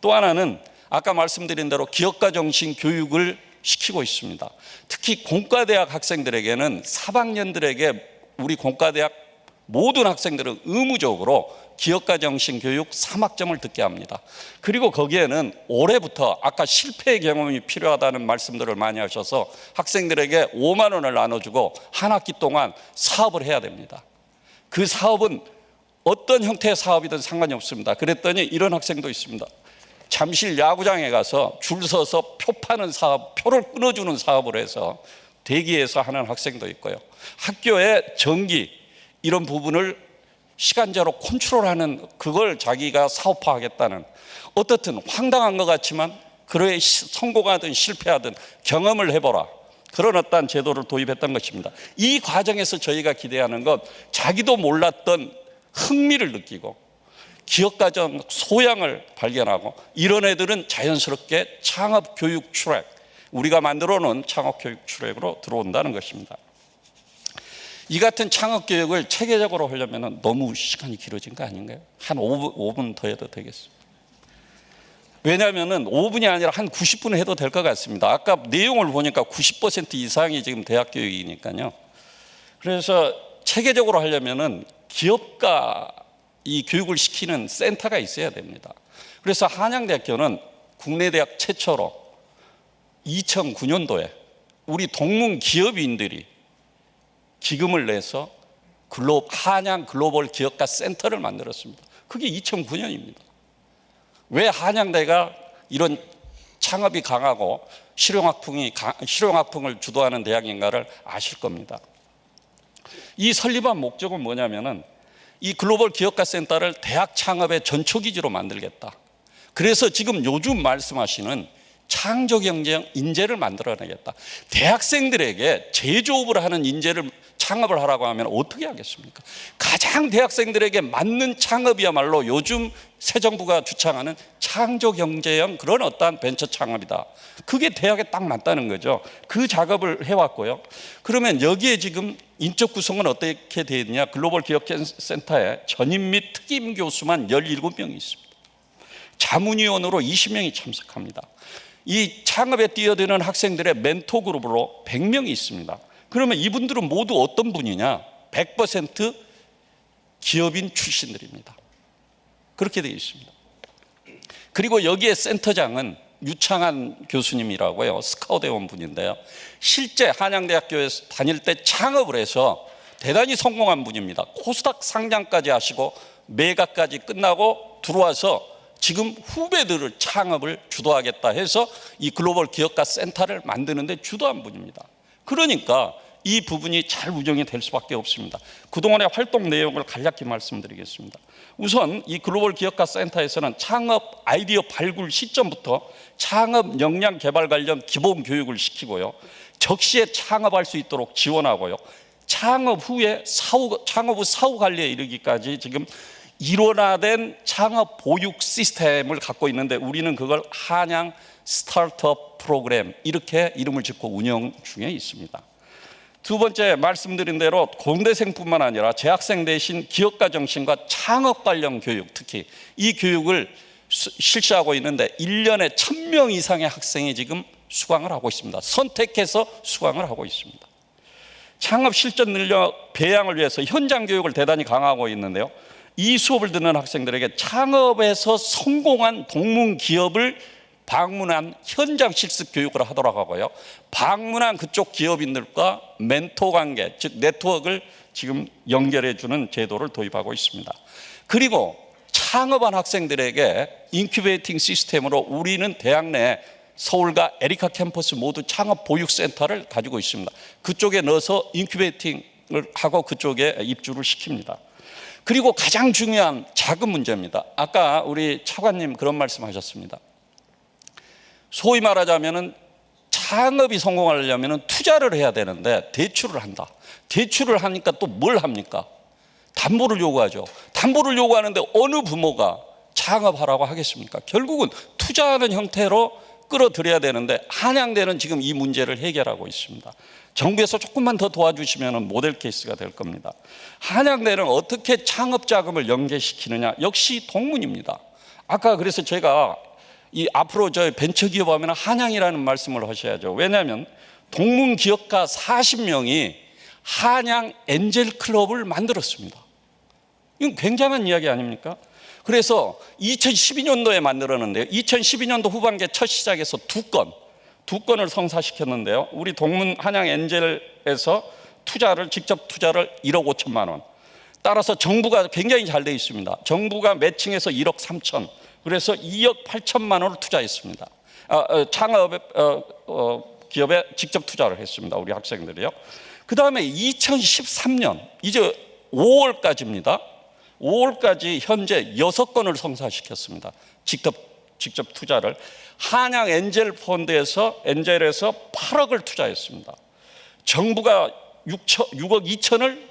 또 하나는 아까 말씀드린 대로 기업가 정신 교육을 시키고 있습니다. 특히 공과대학 학생들에게는 3학년들에게 우리 공과대학 모든 학생들은 의무적으로 기업가 정신 교육 3학점을 듣게 합니다. 그리고 거기에는 올해부터 아까 실패의 경험이 필요하다는 말씀들을 많이 하셔서 학생들에게 5만 원을 나눠주고 한 학기 동안 사업을 해야 됩니다. 그 사업은 어떤 형태의 사업이든 상관이 없습니다. 그랬더니 이런 학생도 있습니다. 잠실 야구장에 가서 줄 서서 표 파는 사업, 표를 끊어주는 사업을 해서 대기해서 하는 학생도 있고요. 학교의 전기 이런 부분을 시간제로 컨트롤하는 그걸 자기가 사업화하겠다는 어떻든 황당한 것 같지만 그래 성공하든 실패하든 경험을 해보라. 그런 어떤 제도를 도입했던 것입니다. 이 과정에서 저희가 기대하는 건 자기도 몰랐던 흥미를 느끼고 기업가정 소양을 발견하고 이런 애들은 자연스럽게 창업교육 트랙, 우리가 만들어 놓은 창업교육 트랙으로 들어온다는 것입니다. 이 같은 창업교육을 체계적으로 하려면 너무 시간이 길어진 거 아닌가요? 한 5분 더 해도 되겠습니다. 왜냐하면 5분이 아니라 한 90분 해도 될 것 같습니다. 아까 내용을 보니까 90% 이상이 지금 대학 교육이니까요. 그래서 체계적으로 하려면 기업가 이 교육을 시키는 센터가 있어야 됩니다. 그래서 한양대학교는 국내 대학 최초로 2009년도에 우리 동문 기업인들이 기금을 내서 한양 글로벌 기업가 센터를 만들었습니다. 그게 2009년입니다. 왜 한양대가 이런 창업이 강하고 실용학풍을 주도하는 대학인가를 아실 겁니다. 이 설립한 목적은 뭐냐면은 이 글로벌 기업가 센터를 대학 창업의 전초기지로 만들겠다. 그래서 지금 요즘 말씀하시는 창조경제형 인재를 만들어내겠다. 대학생들에게 제조업을 하는 인재를 창업을 하라고 하면 어떻게 하겠습니까? 가장 대학생들에게 맞는 창업이야말로 요즘 새 정부가 주창하는 창조경제형 그런 어떠한 벤처 창업이다. 그게 대학에 딱 맞다는 거죠. 그 작업을 해왔고요. 그러면 여기에 지금 인적 구성은 어떻게 되어 있느냐? 글로벌 기업센터에 전임 및 특임 교수만 17명이 있습니다. 자문위원으로 20명이 참석합니다. 이 창업에 뛰어드는 학생들의 멘토 그룹으로 100명이 있습니다. 그러면 이분들은 모두 어떤 분이냐? 100% 기업인 출신들입니다. 그렇게 되어 있습니다. 그리고 여기에 센터장은 유창한 교수님이라고요. 스카우트 온 분인데요. 실제 한양대학교에서 다닐 때 창업을 해서 대단히 성공한 분입니다. 코스닥 상장까지 하시고 매각까지 끝나고 들어와서 지금 후배들을 창업을 주도하겠다 해서 이 글로벌 기업가 센터를 만드는데 주도한 분입니다. 그러니까 이 부분이 잘 운영이 될 수밖에 없습니다. 그동안의 활동 내용을 간략히 말씀드리겠습니다. 우선 이 글로벌 기업가 센터에서는 창업 아이디어 발굴 시점부터 창업 역량 개발 관련 기본 교육을 시키고요. 적시에 창업할 수 있도록 지원하고요. 창업 후 사후 관리에 이르기까지 지금 일원화된 창업 보육 시스템을 갖고 있는데 우리는 그걸 한양 스타트업 프로그램 이렇게 이름을 짓고 운영 중에 있습니다. 두 번째 말씀드린 대로 공대생뿐만 아니라 재학생 대신 기업가 정신과 창업 관련 교육, 특히 이 교육을 실시하고 있는데 1년에 1000명 이상의 학생이 지금 수강을 하고 있습니다. 선택해서 수강을 하고 있습니다. 창업 실전 능력 배양을 위해서 현장 교육을 대단히 강화하고 있는데요. 이 수업을 듣는 학생들에게 창업에서 성공한 동문 기업을 방문한 현장 실습 교육을 하도록 하고요. 방문한 그쪽 기업인들과 멘토 관계, 즉 네트워크를 지금 연결해 주는 제도를 도입하고 있습니다. 그리고 창업한 학생들에게 인큐베이팅 시스템으로 우리는 대학 내 서울과 에리카 캠퍼스 모두 창업 보육센터를 가지고 있습니다. 그쪽에 넣어서 인큐베이팅을 하고 그쪽에 입주를 시킵니다. 그리고 가장 중요한 자금 문제입니다. 아까 우리 차관님 그런 말씀하셨습니다. 소위 말하자면은 창업이 성공하려면 투자를 해야 되는데 대출을 한다. 대출을 하니까 또 뭘 합니까? 담보를 요구하죠. 담보를 요구하는데 어느 부모가 창업하라고 하겠습니까? 결국은 투자하는 형태로 끌어들여야 되는데 한양대는 지금 이 문제를 해결하고 있습니다. 정부에서 조금만 더 도와주시면 모델 케이스가 될 겁니다. 한양대는 어떻게 창업 자금을 연계시키느냐? 역시 동문입니다. 아까 그래서 제가 이 앞으로 저 벤처기업 하면 한양이라는 말씀을 하셔야죠. 왜냐하면 동문 기업가 40명이 한양 엔젤 클럽을 만들었습니다. 이건 굉장한 이야기 아닙니까? 그래서 2012년도에 만들었는데요. 2012년도 후반기에 첫 시작해서 두 건을 성사시켰는데요. 우리 동문 한양 엔젤에서 직접 투자를 1억 5천만 원. 따라서 정부가 굉장히 잘 돼 있습니다. 정부가 매칭해서 1억 3천. 그래서 2억 8천만 원을 투자했습니다. 창업 기업에 직접 투자를 했습니다. 우리 학생들이요. 그 다음에 2013년 이제 5월까지입니다. 5월까지 현재 6건을 성사시켰습니다. 직접 투자를 한양 엔젤 펀드에서 엔젤에서 8억을 투자했습니다. 정부가 6억 2천을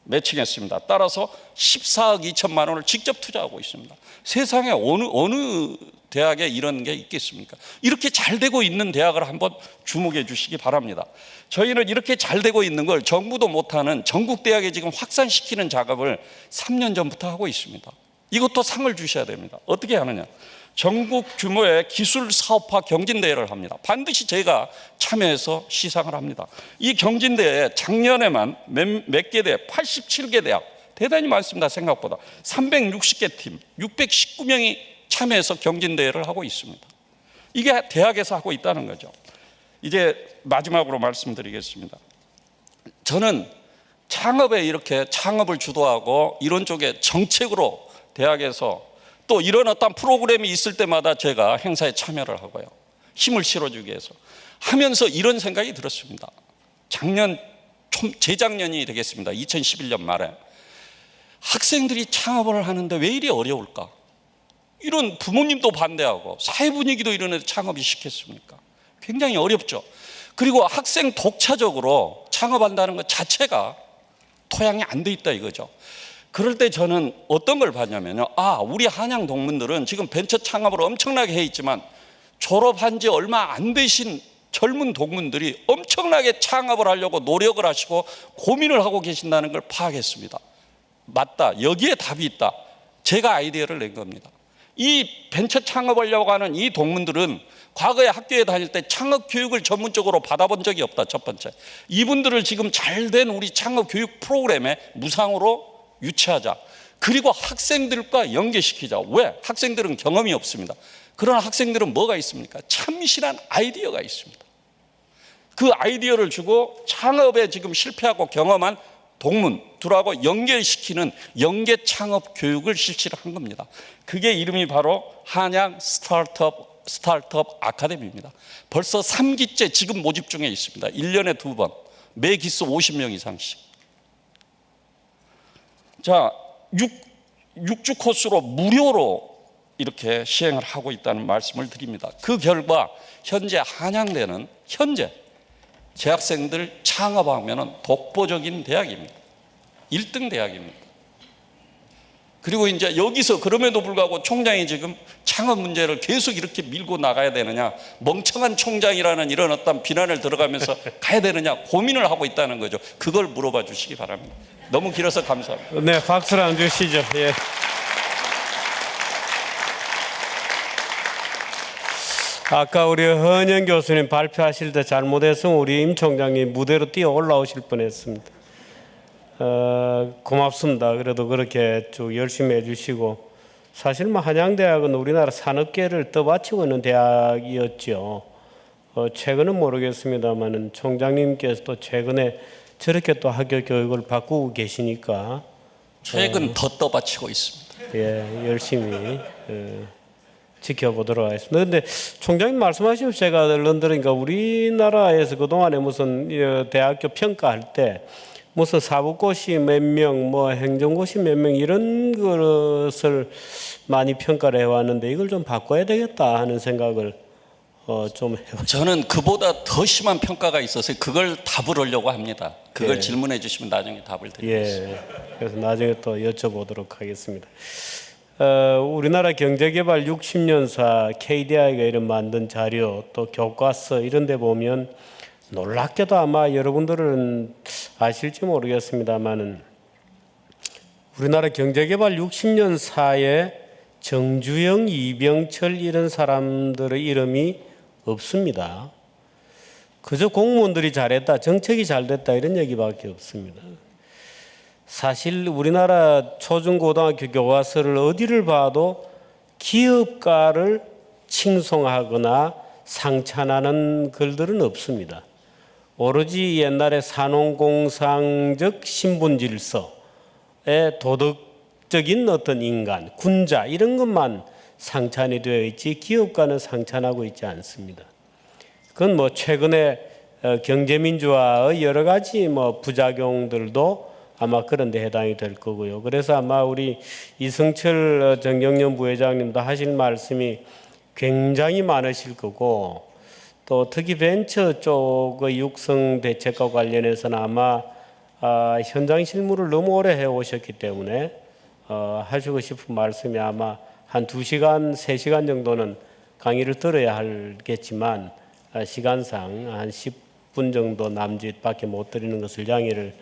매칭했습니다. 따라서 14억 2천만 원을 직접 투자하고 있습니다. 세상에 어느 대학에 이런 게 있겠습니까? 이렇게 잘 되고 있는 대학을 한번 주목해 주시기 바랍니다. 저희는 이렇게 잘 되고 있는 걸 정부도 못하는 전국 대학에 지금 확산시키는 작업을 3년 전부터 하고 있습니다. 이것도 상을 주셔야 됩니다. 어떻게 하느냐? 전국 규모의 기술 사업화 경진대회를 합니다. 반드시 제가 참여해서 시상을 합니다. 이 경진대회에 작년에만 몇 개 대학, 87개 대학, 대단히 많습니다. 생각보다 360개 팀, 619명이 참여해서 경진대회를 하고 있습니다. 이게 대학에서 하고 있다는 거죠. 이제 마지막으로 말씀드리겠습니다. 저는 창업에 이렇게 창업을 주도하고 이런 쪽에 정책으로 대학에서 또 이런 어떤 프로그램이 있을 때마다 제가 행사에 참여를 하고요. 힘을 실어주기 위해서 하면서 이런 생각이 들었습니다. 재작년이 되겠습니다. 2011년 말에 학생들이 창업을 하는데 왜 이리 어려울까? 이런 부모님도 반대하고 사회 분위기도 이런 데 창업이 쉽겠습니까? 굉장히 어렵죠. 그리고 학생 독자적으로 창업한다는 것 자체가 토양이 안 돼 있다 이거죠. 그럴 때 저는 어떤 걸 봤냐면요. 우리 한양 동문들은 지금 벤처 창업을 엄청나게 해 있지만 졸업한 지 얼마 안 되신 젊은 동문들이 엄청나게 창업을 하려고 노력을 하시고 고민을 하고 계신다는 걸 파악했습니다. 맞다. 여기에 답이 있다. 제가 아이디어를 낸 겁니다. 이 벤처 창업하려고 하는 이 동문들은 과거에 학교에 다닐 때 창업 교육을 전문적으로 받아본 적이 없다. 첫 번째. 이분들을 지금 잘된 우리 창업 교육 프로그램에 무상으로 유치하자. 그리고 학생들과 연계시키자. 왜? 학생들은 경험이 없습니다. 그러나 학생들은 뭐가 있습니까? 참신한 아이디어가 있습니다. 그 아이디어를 주고 창업에 지금 실패하고 경험한 동문들하고 연결시키는 연계 창업 교육을 실시를 한 겁니다. 그게 이름이 바로 한양 스타트업 아카데미입니다. 벌써 3기째 지금 모집 중에 있습니다. 1년에 2번, 매 기수 50명 이상씩. 자, 6주 코스로 무료로 이렇게 시행을 하고 있다는 말씀을 드립니다. 그 결과 현재 한양대는 재학생들 창업하면 독보적인 대학입니다. 1등 대학입니다. 그리고 이제 여기서 그럼에도 불구하고 총장이 지금 창업 문제를 계속 이렇게 밀고 나가야 되느냐, 멍청한 총장이라는 이런 어떤 비난을 들어가면서 가야 되느냐 고민을 하고 있다는 거죠. 그걸 물어봐 주시기 바랍니다. 너무 길어서 감사합니다. 네, 박수를 한번 주시죠. 예. 아까 우리 헌영 교수님 발표하실 때 잘못했으면 우리 임 총장님 무대로 뛰어 올라오실 뻔했습니다. 고맙습니다. 그래도 그렇게 쭉 열심히 해주시고, 사실 뭐 한양대학은 우리나라 산업계를 떠받치고 있는 대학이었죠. 최근은 모르겠습니다만은 총장님께서도 최근에 저렇게 또 학교 교육을 바꾸고 계시니까 최근 더 떠받치고 있습니다. 예, 열심히 지켜보도록 하겠습니다. 그런데 총장님 말씀하시면 제가 얼른 들으니까 우리나라에서 그동안에 무슨 대학교 평가할 때 무슨 사법고시 몇 명, 뭐 행정고시 몇 명 이런 것을 많이 평가를 해왔는데 이걸 좀 바꿔야 되겠다 하는 생각을 좀 해봤습니다. 저는 그보다 더 심한 평가가 있어서 그걸 답을 하려고 합니다. 그걸 예. 질문해 주시면 나중에 답을 드리겠습니다. 예, 그래서 나중에 또 여쭤보도록 하겠습니다. 우리나라 경제개발 60년사 KDI가 이런 만든 자료 또 교과서 이런 데 보면 놀랍게도 아마 여러분들은 아실지 모르겠습니다만은 우리나라 경제개발 60년사에 정주영, 이병철 이런 사람들의 이름이 없습니다. 그저 공무원들이 잘했다, 정책이 잘 됐다 이런 얘기밖에 없습니다. 사실 우리나라 초중고등학교 교과서를 어디를 봐도 기업가를 칭송하거나 상찬하는 글들은 없습니다. 오로지 옛날에 산업공상적 신분질서의 도덕적인 어떤 인간, 군자 이런 것만 상찬이 되어 있지 기업가는 상찬하고 있지 않습니다. 그건 뭐 최근에 경제민주화의 여러 가지 뭐 부작용들도 아마 그런 데 해당이 될 거고요. 그래서 아마 우리 이승철 정경련 부회장님도 하실 말씀이 굉장히 많으실 거고 또 특히 벤처 쪽의 육성 대책과 관련해서는 아마 현장 실무를 너무 오래 해오셨기 때문에 하시고 싶은 말씀이 아마 한 2시간, 3시간 정도는 강의를 들어야 하겠지만 시간상 한 10분 정도 남짓밖에 못 드리는 것을 양해를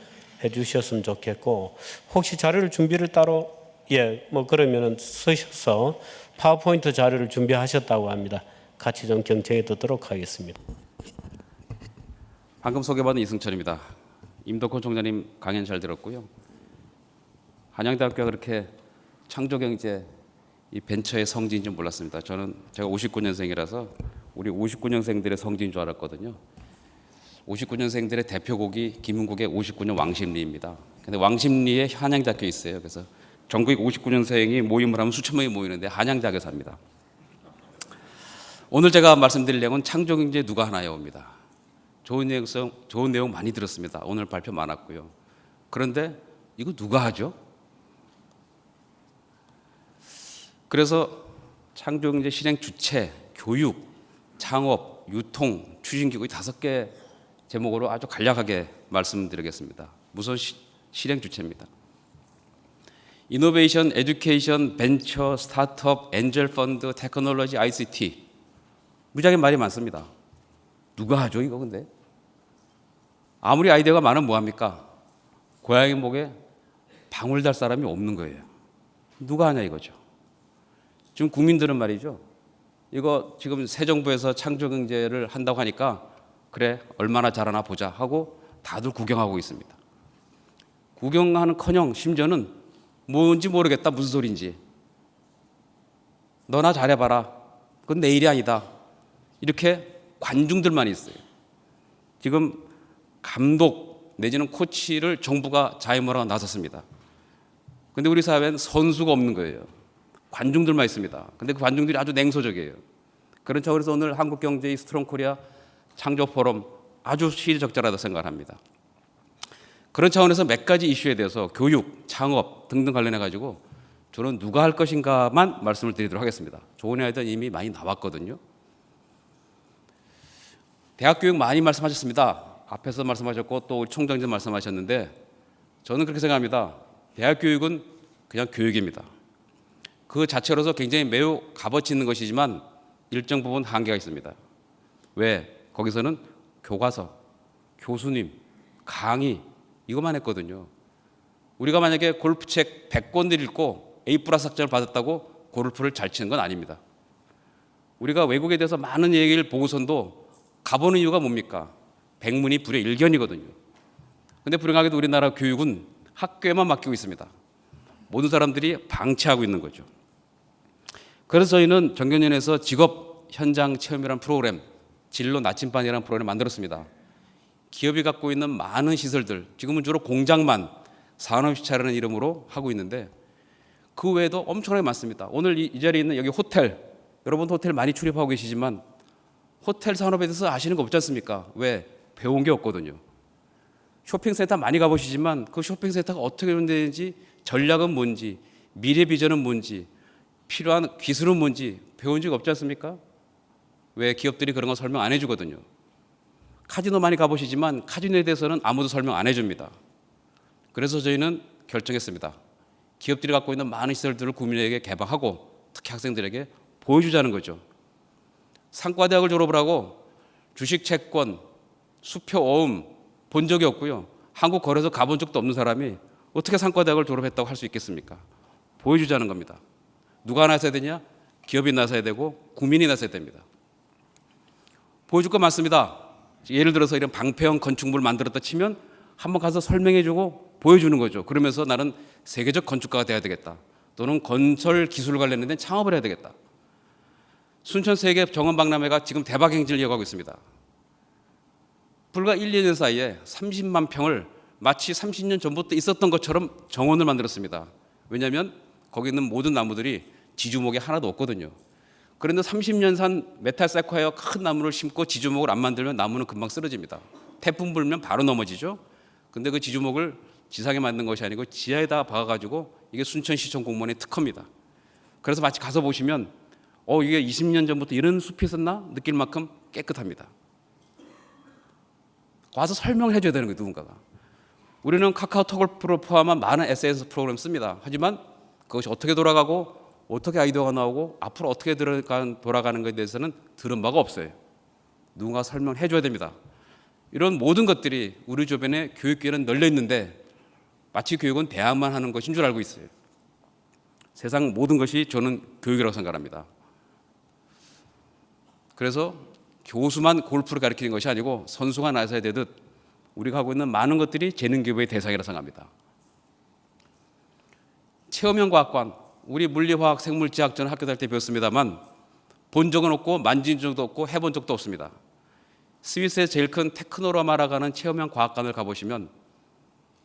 해주셨으면 좋겠고 혹시 자료를 준비를 따로 뭐 그러면은 쓰셔서 파워포인트 자료를 준비하셨다고 합니다. 같이 좀 경청해 듣도록 하겠습니다. 방금 소개받은 이승철입니다. 임덕훈 총장님 강연 잘 들었고요. 한양대학교가 그렇게 창조경제 이 벤처의 성지인 줄 몰랐습니다. 제가 59년생이라서 우리 59년생들의 성지인 줄 알았거든요. 59년생들의 대표곡이 김은국의 59년 왕십리입니다. 근데 왕십리에 한양대학교 있어요. 그래서 전국 59년생이 모임을 하면 수천 명이 모이는데 한양대학에서 합니다. 오늘 제가 말씀드릴 내용은 창조경제 누가 하나요입니다. 좋은 내용 많이 들었습니다. 오늘 발표 많았고요. 그런데 이거 누가 하죠? 그래서 창조경제 실행 주체, 교육, 창업, 유통, 추진기구 이 5개 제목으로 아주 간략하게 말씀드리겠습니다. 우선 실행 주체입니다. 이노베이션, 에듀케이션, 벤처, 스타트업, 엔젤 펀드, 테크놀로지, ICT 무지하게 말이 많습니다. 누가 하죠 이거 근데? 아무리 아이디어가 많으면 뭐합니까? 고양이 목에 방울 달 사람이 없는 거예요. 누가 하냐 이거죠. 지금 국민들은 말이죠. 이거 지금 새 정부에서 창조경제를 한다고 하니까 그래 얼마나 잘하나 보자 하고 다들 구경하고 있습니다. 구경하는커녕 심지어는 뭔지 모르겠다 무슨 소린지 너나 잘해봐라 그건 내 일이 아니다 이렇게 관중들만 있어요. 지금 감독 내지는 코치를 정부가 자임하러 나섰습니다. 그런데 우리 사회는 선수가 없는 거예요. 관중들만 있습니다. 그런데 그 관중들이 아주 냉소적이에요. 그런 차원에서 오늘 한국경제의 스트롱코리아 창조포럼 아주 시의적절하다고 생각합니다. 그런 차원에서 몇 가지 이슈에 대해서 교육, 창업 등등 관련해 가지고 저는 누가 할 것인가만 말씀을 드리도록 하겠습니다. 좋은 아이디어 이미 많이 나왔거든요. 대학 교육 많이 말씀하셨습니다. 앞에서 말씀하셨고 또 우리 총장님 말씀하셨는데 저는 그렇게 생각합니다. 대학 교육은 그냥 교육입니다. 그 자체로서 굉장히 매우 값어치 있는 것이지만 일정 부분 한계가 있습니다. 왜? 거기서는 교과서, 교수님, 강의 이것만 했거든요. 우리가 만약에 골프책 100권을 읽고 A+ 학점을 받았다고 골프를 잘 치는 건 아닙니다. 우리가 외국에 대해서 많은 얘기를 보고선도 가보는 이유가 뭡니까? 백문이 불여 일견이거든요. 그런데 불행하게도 우리나라 교육은 학교에만 맡기고 있습니다. 모든 사람들이 방치하고 있는 거죠. 그래서 저희는 정경련에서 직업 현장 체험이라는 프로그램, 진로 나침반이라는 프로그램을 만들었습니다. 기업이 갖고 있는 많은 시설들, 지금은 주로 공장만 산업시찰이라는 이름으로 하고 있는데 그 외에도 엄청나게 많습니다. 오늘 이 자리에 있는 여기 호텔, 여러분도 호텔 많이 출입하고 계시지만 호텔 산업에 대해서 아시는 거 없지 않습니까? 왜? 배운 게 없거든요. 쇼핑센터 많이 가보시지만 그 쇼핑센터가 어떻게 운영되는지, 전략은 뭔지, 미래 비전은 뭔지, 필요한 기술은 뭔지 배운 적이 없지 않습니까? 왜? 기업들이 그런 거 설명 안 해주거든요. 카지노 많이 가보시지만 카지노에 대해서는 아무도 설명 안 해줍니다. 그래서 저희는 결정했습니다. 기업들이 갖고 있는 많은 시설들을 국민에게 개방하고 특히 학생들에게 보여주자는 거죠. 상과대학을 졸업을 하고 주식 채권, 수표 어음 본 적이 없고요. 한국 거래소 가본 적도 없는 사람이 어떻게 상과대학을 졸업했다고 할 수 있겠습니까? 보여주자는 겁니다. 누가 나서야 되냐? 기업이 나서야 되고 국민이 나서야 됩니다. 보여줄 거 많습니다. 예를 들어서 이런 방패형 건축물을 만들었다 치면 한번 가서 설명해주고 보여주는 거죠. 그러면서 나는 세계적 건축가가 돼야 되겠다. 또는 건설 기술 관련된 창업을 해야 되겠다. 순천 세계 정원박람회가 지금 대박 행진을 이어가고 있습니다. 불과 1, 2년 사이에 30만 평을 마치 30년 전부터 있었던 것처럼 정원을 만들었습니다. 왜냐하면 거기 있는 모든 나무들이 지주목이 하나도 없거든요. 그런데 30년 산 메탈 세콰이어 큰 나무를 심고 지주목을 안 만들면 나무는 금방 쓰러집니다. 태풍 불면 바로 넘어지죠. 근데 그 지주목을 지상에 만든 것이 아니고 지하에다 박아가지고 이게 순천시청 공무원의 특허입니다. 그래서 마치 가서 보시면 이게 20년 전부터 이런 숲이 있었나 느낄 만큼 깨끗합니다. 와서 설명을 해줘야 되는 거예요, 누군가가. 우리는 카카오톡을 포함한 많은 SNS 프로그램 씁니다. 하지만 그것이 어떻게 돌아가고 어떻게 아이디어가 나오고 앞으로 어떻게 돌아가는 것에 대해서는 들은 바가 없어요. 누군가 설명해 줘야 됩니다. 이런 모든 것들이 우리 주변에 교육계는 널려 있는데 마치 교육은 대학만 하는 것인 줄 알고 있어요. 세상 모든 것이 저는 교육이라고 생각합니다. 그래서 교수만 골프를 가르치는 것이 아니고 선수가 나서야 되듯 우리가 하고 있는 많은 것들이 재능기부의 대상이라고 생각합니다. 체험형 과학관, 우리 물리화학 생물지학 저는 학교 다닐 때 배웠습니다만 본 적은 없고 만진 적도 없고 해본 적도 없습니다. 스위스의 제일 큰 테크노라마라가는 체험형 과학관을 가보시면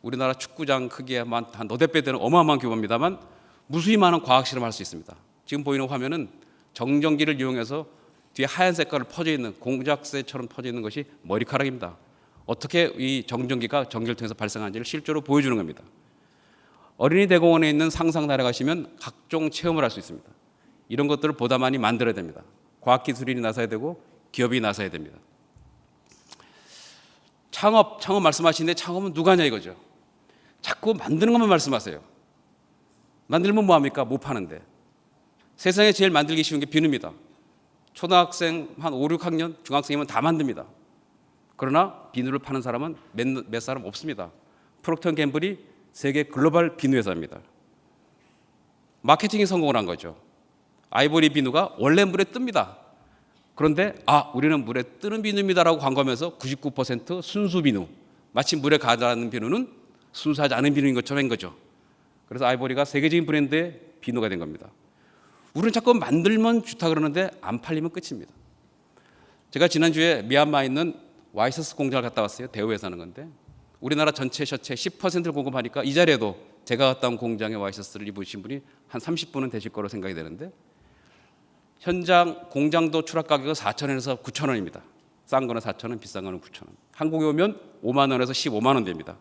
우리나라 축구장 크기에만 한 너댓 배 되는 어마어마한 규모입니다만 무수히 많은 과학 실험을 할 수 있습니다. 지금 보이는 화면은 정전기를 이용해서 뒤에 하얀 색깔을 퍼져 있는 공작새처럼 퍼져 있는 것이 머리카락입니다. 어떻게 이 정전기가 전기를 통해서 발생하는지를 실제로 보여주는 겁니다. 어린이 대공원에 있는 상상나라 가시면 각종 체험을 할 수 있습니다. 이런 것들을 보다 많이 만들어야 됩니다. 과학기술인이 나서야 되고 기업이 나서야 됩니다. 창업 말씀하시는데 창업은 누가 하냐 이거죠. 자꾸 만드는 것만 말씀하세요. 만들면 뭐합니까? 못 파는데. 세상에 제일 만들기 쉬운 게 비누입니다. 초등학생 한 5, 6학년, 중학생이면 다 만듭니다. 그러나 비누를 파는 사람은 몇 사람 없습니다. 프록터 앤 gem블이 세계 글로벌 비누 회사입니다. 마케팅이 성공을 한 거죠. 아이보리 비누가 원래 물에 뜹니다. 그런데 우리는 물에 뜨는 비누입니다라고 광고하면서 99% 순수 비누, 마치 물에 가라앉는 비누는 순수하지 않은 비누인 것처럼 한 거죠. 그래서 아이보리가 세계적인 브랜드의 비누가 된 겁니다. 우리는 자꾸 만들면 좋다 그러는데 안 팔리면 끝입니다. 제가 지난주에 미얀마에 있는 와이셔츠 공장을 갔다 왔어요. 대우에 사는 건데 우리나라 전체 셔츠의 10%를 공급하니까 이 자리에도 제가 갔다 온 공장의 와이셔츠를 입으신 분이 한 30분은 되실 거로 생각이 되는데 현장 공장도 추락 가격은 4,000원에서 9,000원입니다. 싼 거는 4,000원, 비싼 거는 9,000원. 한국에 오면 5만 원에서 15만 원 됩니다.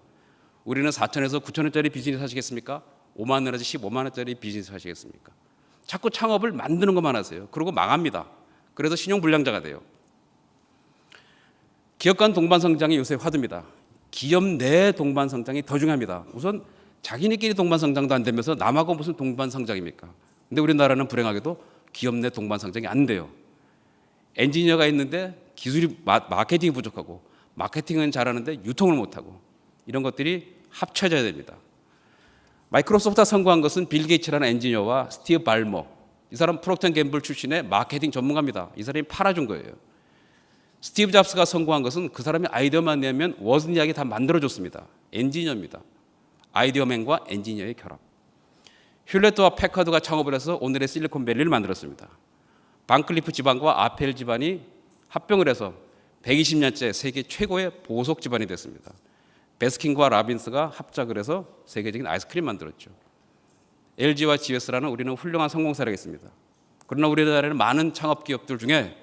우리는 4,000원에서 9,000원짜리 비즈니스 하시겠습니까? 5만 원에서 15만 원짜리 비즈니스 하시겠습니까? 자꾸 창업을 만드는 것만 하세요. 그리고 망합니다. 그래서 신용불량자가 돼요. 기업 간 동반성장이 요새 화두입니다. 기업 내 동반성장이 더 중요합니다. 우선 자기네끼리 동반성장도 안 되면서 남하고 무슨 동반성장입니까? 근데 우리나라는 불행하게도 기업 내 동반성장이 안 돼요. 엔지니어가 있는데 기술이 마케팅이 부족하고 마케팅은 잘하는데 유통을 못하고 이런 것들이 합쳐져야 됩니다. 마이크로소프트가 성공한 것은 빌 게이츠라는 엔지니어와 스티브 발머, 이 사람 프록터 앤 gem블 출신의 마케팅 전문가입니다. 이 사람이 팔아준 거예요. 스티브 잡스가 성공한 것은 그 사람이 아이디어만 내면 워즈니악이 다 만들어줬습니다. 엔지니어입니다. 아이디어맨과 엔지니어의 결합. 휴레트와 패커드가 창업을 해서 오늘의 실리콘밸리를 만들었습니다. 반클리프 집안과 아펠 집안이 합병을 해서 120년째 세계 최고의 보석 집안이 됐습니다. 베스킨과 라빈스가 합작을 해서 세계적인 아이스크림 만들었죠. LG와 GS라는 우리는 훌륭한 성공 사례가 있습니다. 그러나 우리나라에는 많은 창업 기업들 중에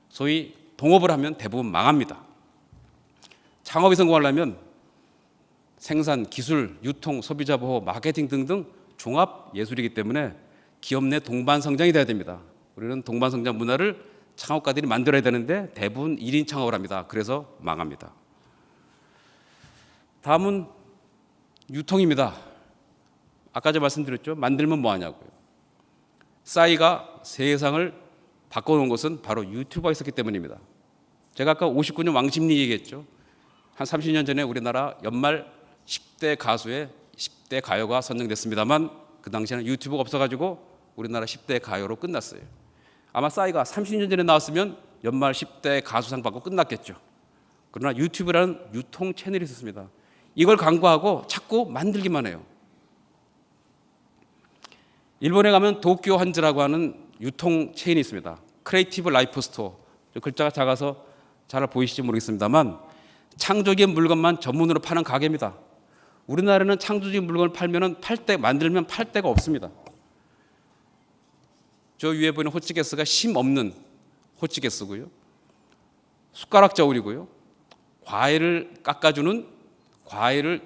소위 동업을 하면 대부분 망합니다. 창업이 성공하려면 생산, 기술, 유통, 소비자 보호, 마케팅 등등 종합 예술이기 때문에 기업 내 동반 성장이 돼야 됩니다. 우리는 동반 성장 문화를 창업가들이 만들어야 되는데 대부분 1인 창업을 합니다. 그래서 망합니다. 다음은 유통입니다. 아까 제가 말씀드렸죠. 만들면 뭐 하냐고요. 싸이가 세상을 바꿔놓은 것은 바로 유튜버가 있었기 때문입니다. 제가 아까 59년 왕십리 얘기했죠. 한 30년 전에 우리나라 연말 10대 가수의 10대 가요가 선정됐습니다만 그 당시에는 유튜브가 없어가지고 우리나라 10대 가요로 끝났어요. 아마 싸이가 30년 전에 나왔으면 연말 10대 가수상 받고 끝났겠죠. 그러나 유튜브라는 유통 채널이 있었습니다. 이걸 광고하고 자꾸 만들기만 해요. 일본에 가면 도쿄 한즈라고 하는 유통 체인이 있습니다. 크리에이티브 라이프 스토어. 글자가 작아서 잘 보이실지 모르겠습니다만 창조적인 물건만 전문으로 파는 가게입니다. 우리나라는 창조적인 물건을 만들면 팔 데가 없습니다. 저 위에 보이는 호치게스가 심 없는 호치게스고요. 숟가락 저울이고요.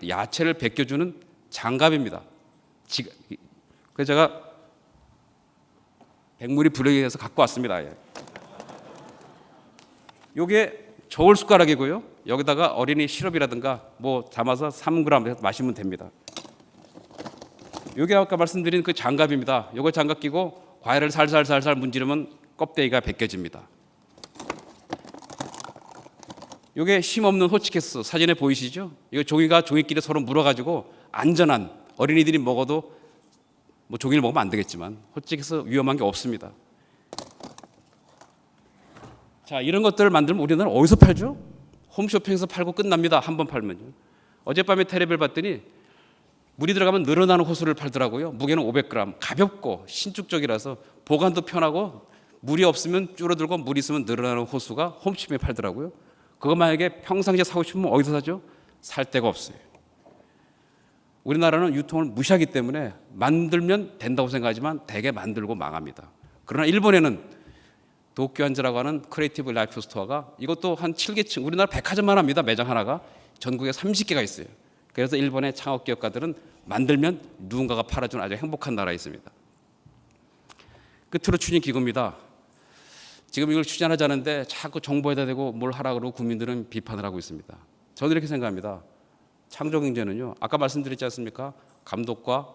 야채를 벗겨주는 장갑입니다. 그래서 제가 백물이 불행해서 갖고 왔습니다. 이게 저울 숟가락이고요. 여기다가 어린이 시럽이라든가 뭐 담아서 3g 마시면 됩니다. 이게 아까 말씀드린 그 장갑입니다. 이거 장갑 끼고 과일을 살살살살 문지르면 껍데기가 벗겨집니다. 이게 힘없는 호치케스 사진에 보이시죠? 이거 종이가 종이끼리 서로 물어가지고 안전한 어린이들이 먹어도 뭐 종이를 먹으면 안 되겠지만 호치케스 위험한 게 없습니다. 자, 이런 것들을 만들면 우리는 어디서 팔죠? 홈쇼핑에서 팔고 끝납니다. 한 번 팔면요. 어젯밤에 텔레비를 봤더니 물이 들어가면 늘어나는 호수를 팔더라고요. 무게는 500g, 가볍고 신축적이라서 보관도 편하고 물이 없으면 줄어들고 물이 있으면 늘어나는 호수가 홈쇼핑에 팔더라고요. 그거 만약에 평상시에 사고 싶으면 어디서 사죠? 살 데가 없어요. 우리나라는 유통을 무시하기 때문에 만들면 된다고 생각하지만 대개 만들고 망합니다. 그러나 일본에는 도쿄한즈라고 하는 크리에이티브 라이프 스토어가 이것도 한 7개층, 우리나라 백화점만 합니다. 매장 하나가 전국에 30개가 있어요. 그래서 일본의 창업 기업가들은 만들면 누군가가 팔아주는 아주 행복한 나라에 있습니다. 끝으로 추진 기구입니다. 지금 이걸 추진하자는데 자꾸 정부에다 대고 뭘 하라 그러고 국민들은 비판을 하고 있습니다. 저는 이렇게 생각합니다. 창조경제는요, 아까 말씀드렸지 않습니까? 감독과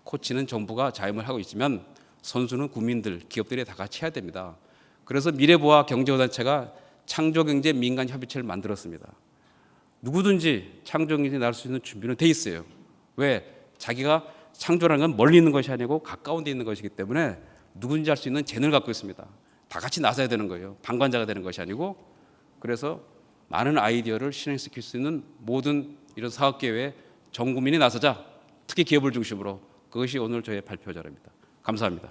코치는 정부가 자임을 하고 있지만 선수는 국민들, 기업들이 다 같이 해야 됩니다. 그래서 미래보아 경제단체가 창조경제 민간협의체를 만들었습니다. 누구든지 창조경제에 나설 수 있는 준비는 돼 있어요. 왜? 자기가 창조라는 건 멀리 있는 것이 아니고 가까운 데 있는 것이기 때문에 누구든지 할 수 있는 재능을 갖고 있습니다. 다 같이 나서야 되는 거예요. 방관자가 되는 것이 아니고. 그래서 많은 아이디어를 실행시킬 수 있는 모든 이런 사업기회에 전 국민이 나서자. 특히 기업을 중심으로. 그것이 오늘 저의 발표 자료입니다. 감사합니다.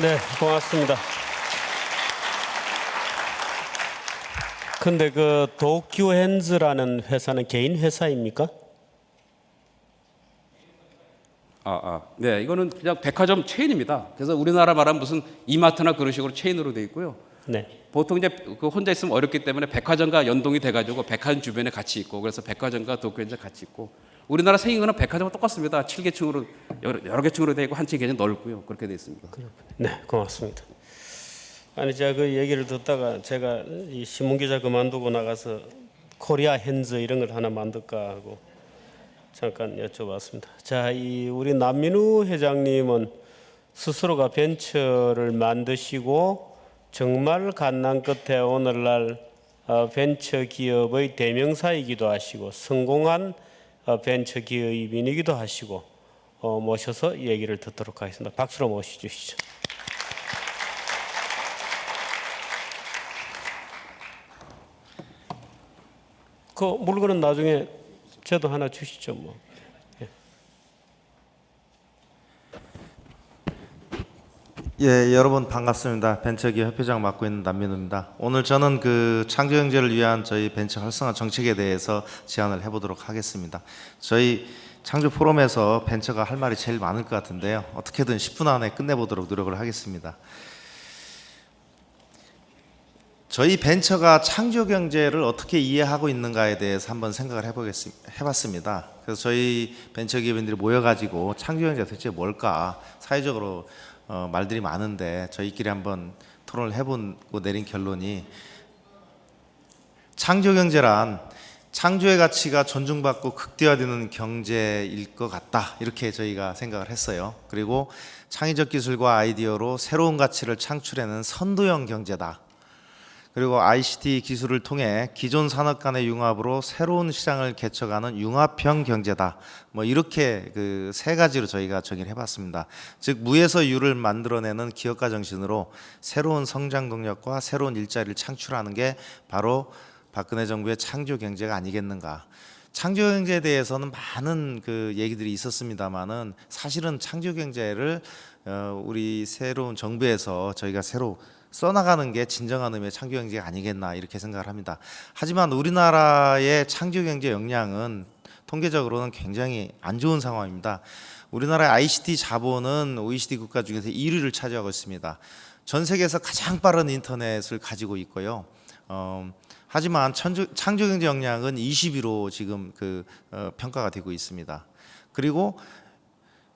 네, 고맙습니다. 근데 그 도쿄핸즈라는 회사는 개인 회사입니까? 네, 이거는 그냥 백화점 체인입니다. 그래서 우리나라 말하면 무슨 이마트나 그런 식으로 체인으로 돼 있고요. 네. 보통 이제 그 혼자 있으면 어렵기 때문에 백화점과 연동이 돼가지고 백화점 주변에 같이 있고, 그래서 백화점과 도쿄엔자 같이 있고, 우리나라 생긴 거는 백화점과 똑같습니다. 7개층으로 여러 개층으로 돼 있고 한 층이 굉장히 넓고요. 그렇게 돼 있습니다. 네, 고맙습니다. 아니 제가 그 얘기를 듣다가 제가 이 신문 기자 그만두고 나가서 코리아 핸즈 이런 걸 하나 만들까 하고 잠깐 여쭤봤습니다. 자, 이 우리 남민우 회장님은 스스로가 벤처를 만드시고 정말 갓난 끝에 오늘날 벤처 기업의 대명사이기도 하시고 성공한 벤처 기업인이기도 하시고 모셔서 얘기를 듣도록 하겠습니다. 박수로 모셔주시죠. 그 물건은 나중에 저도 하나 주시죠 뭐. 예, 여러분 반갑습니다. 벤처기업 협회장 맡고 있는 남민우입니다. 오늘 저는 그 창조경제를 위한 저희 벤처 활성화 정책에 대해서 제안을 해보도록 하겠습니다. 저희 창조 포럼에서 벤처가 할 말이 제일 많을 것 같은데요. 어떻게든 10분 안에 끝내보도록 노력을 하겠습니다. 저희 벤처가 창조경제를 어떻게 이해하고 있는가에 대해서 한번 생각을 해봤습니다. 그래서 저희 벤처기업인들이 모여가지고 창조경제가 대체 뭘까, 사회적으로 말들이 많은데 저희끼리 한번 토론을 해보고 내린 결론이, 창조경제란 창조의 가치가 존중받고 극대화되는 경제일 것 같다, 이렇게 저희가 생각을 했어요. 그리고 창의적 기술과 아이디어로 새로운 가치를 창출해내는 선도형 경제다. 그리고 ICT 기술을 통해 기존 산업 간의 융합으로 새로운 시장을 개척하는 융합형 경제다. 뭐 이렇게 그 세 가지로 저희가 정의를 해봤습니다. 즉 무에서 유를 만들어내는 기업가 정신으로 새로운 성장 동력과 새로운 일자리를 창출하는 게 바로 박근혜 정부의 창조 경제가 아니겠는가. 창조 경제에 대해서는 많은 그 얘기들이 있었습니다만은 사실은 창조 경제를 우리 새로운 정부에서 저희가 새로 써나가는 게 진정한 의미의 창조경제가 아니겠나, 이렇게 생각을 합니다. 하지만 우리나라의 창조경제 역량은 통계적으로는 굉장히 안 좋은 상황입니다. 우리나라의 ICT 자본은 OECD 국가 중에서 1위를 차지하고 있습니다. 전 세계에서 가장 빠른 인터넷을 가지고 있고요. 하지만 창조경제 역량은 20위로 지금 평가가 되고 있습니다. 그리고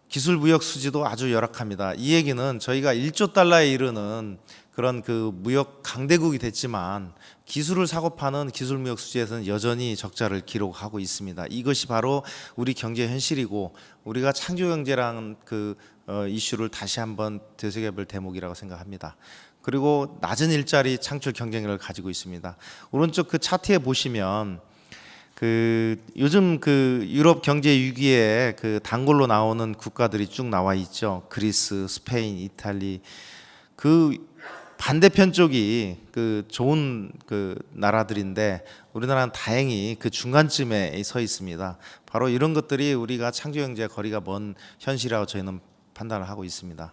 기술 무역 수지도 아주 열악합니다. 이 얘기는 저희가 1조 달러에 이르는 그런 그 무역 강대국이 됐지만 기술을 사고 파는 기술 무역 수지에서는 여전히 적자를 기록하고 있습니다. 이것이 바로 우리 경제 현실이고, 우리가 창조 경제라는 이슈를 다시 한번 되새겨볼 대목이라고 생각합니다. 그리고 낮은 일자리 창출 경쟁력을 가지고 있습니다. 오른쪽 그 차트에 보시면 요즘 유럽 경제 위기에 단골로 나오는 국가들이 쭉 나와 있죠. 그리스, 스페인, 이탈리. 반대편 쪽이 좋은 나라들인데 우리나라는 다행히 중간쯤에 서 있습니다. 바로 이런 것들이 우리가 창조 경제와 거리가 먼 현실이라고 저희는 판단을 하고 있습니다.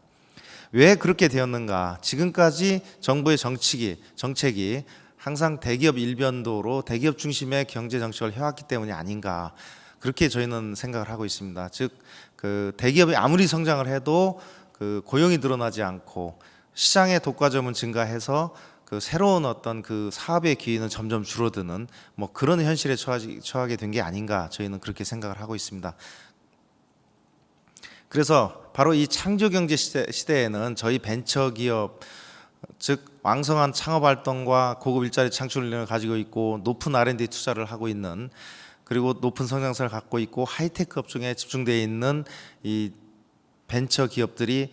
왜 그렇게 되었는가? 지금까지 정부의 정책이 항상 대기업 일변도로 대기업 중심의 경제 정책을 해왔기 때문이 아닌가, 그렇게 저희는 생각을 하고 있습니다. 즉, 그 대기업이 아무리 성장을 해도 그 고용이 늘어나지 않고 시장의 독과점은 증가해서 그 새로운 어떤 그 사업의 기회는 점점 줄어드는 뭐 그런 현실에 처하게 된 게 아닌가, 저희는 그렇게 생각을 하고 있습니다. 그래서 바로 이 창조 경제 시대에는 저희 벤처기업, 즉 왕성한 창업 활동과 고급 일자리 창출 능력을 가지고 있고 높은 R&D 투자를 하고 있는, 그리고 높은 성장성을 갖고 있고 하이테크 업종에 집중되어 있는 이 벤처 기업들이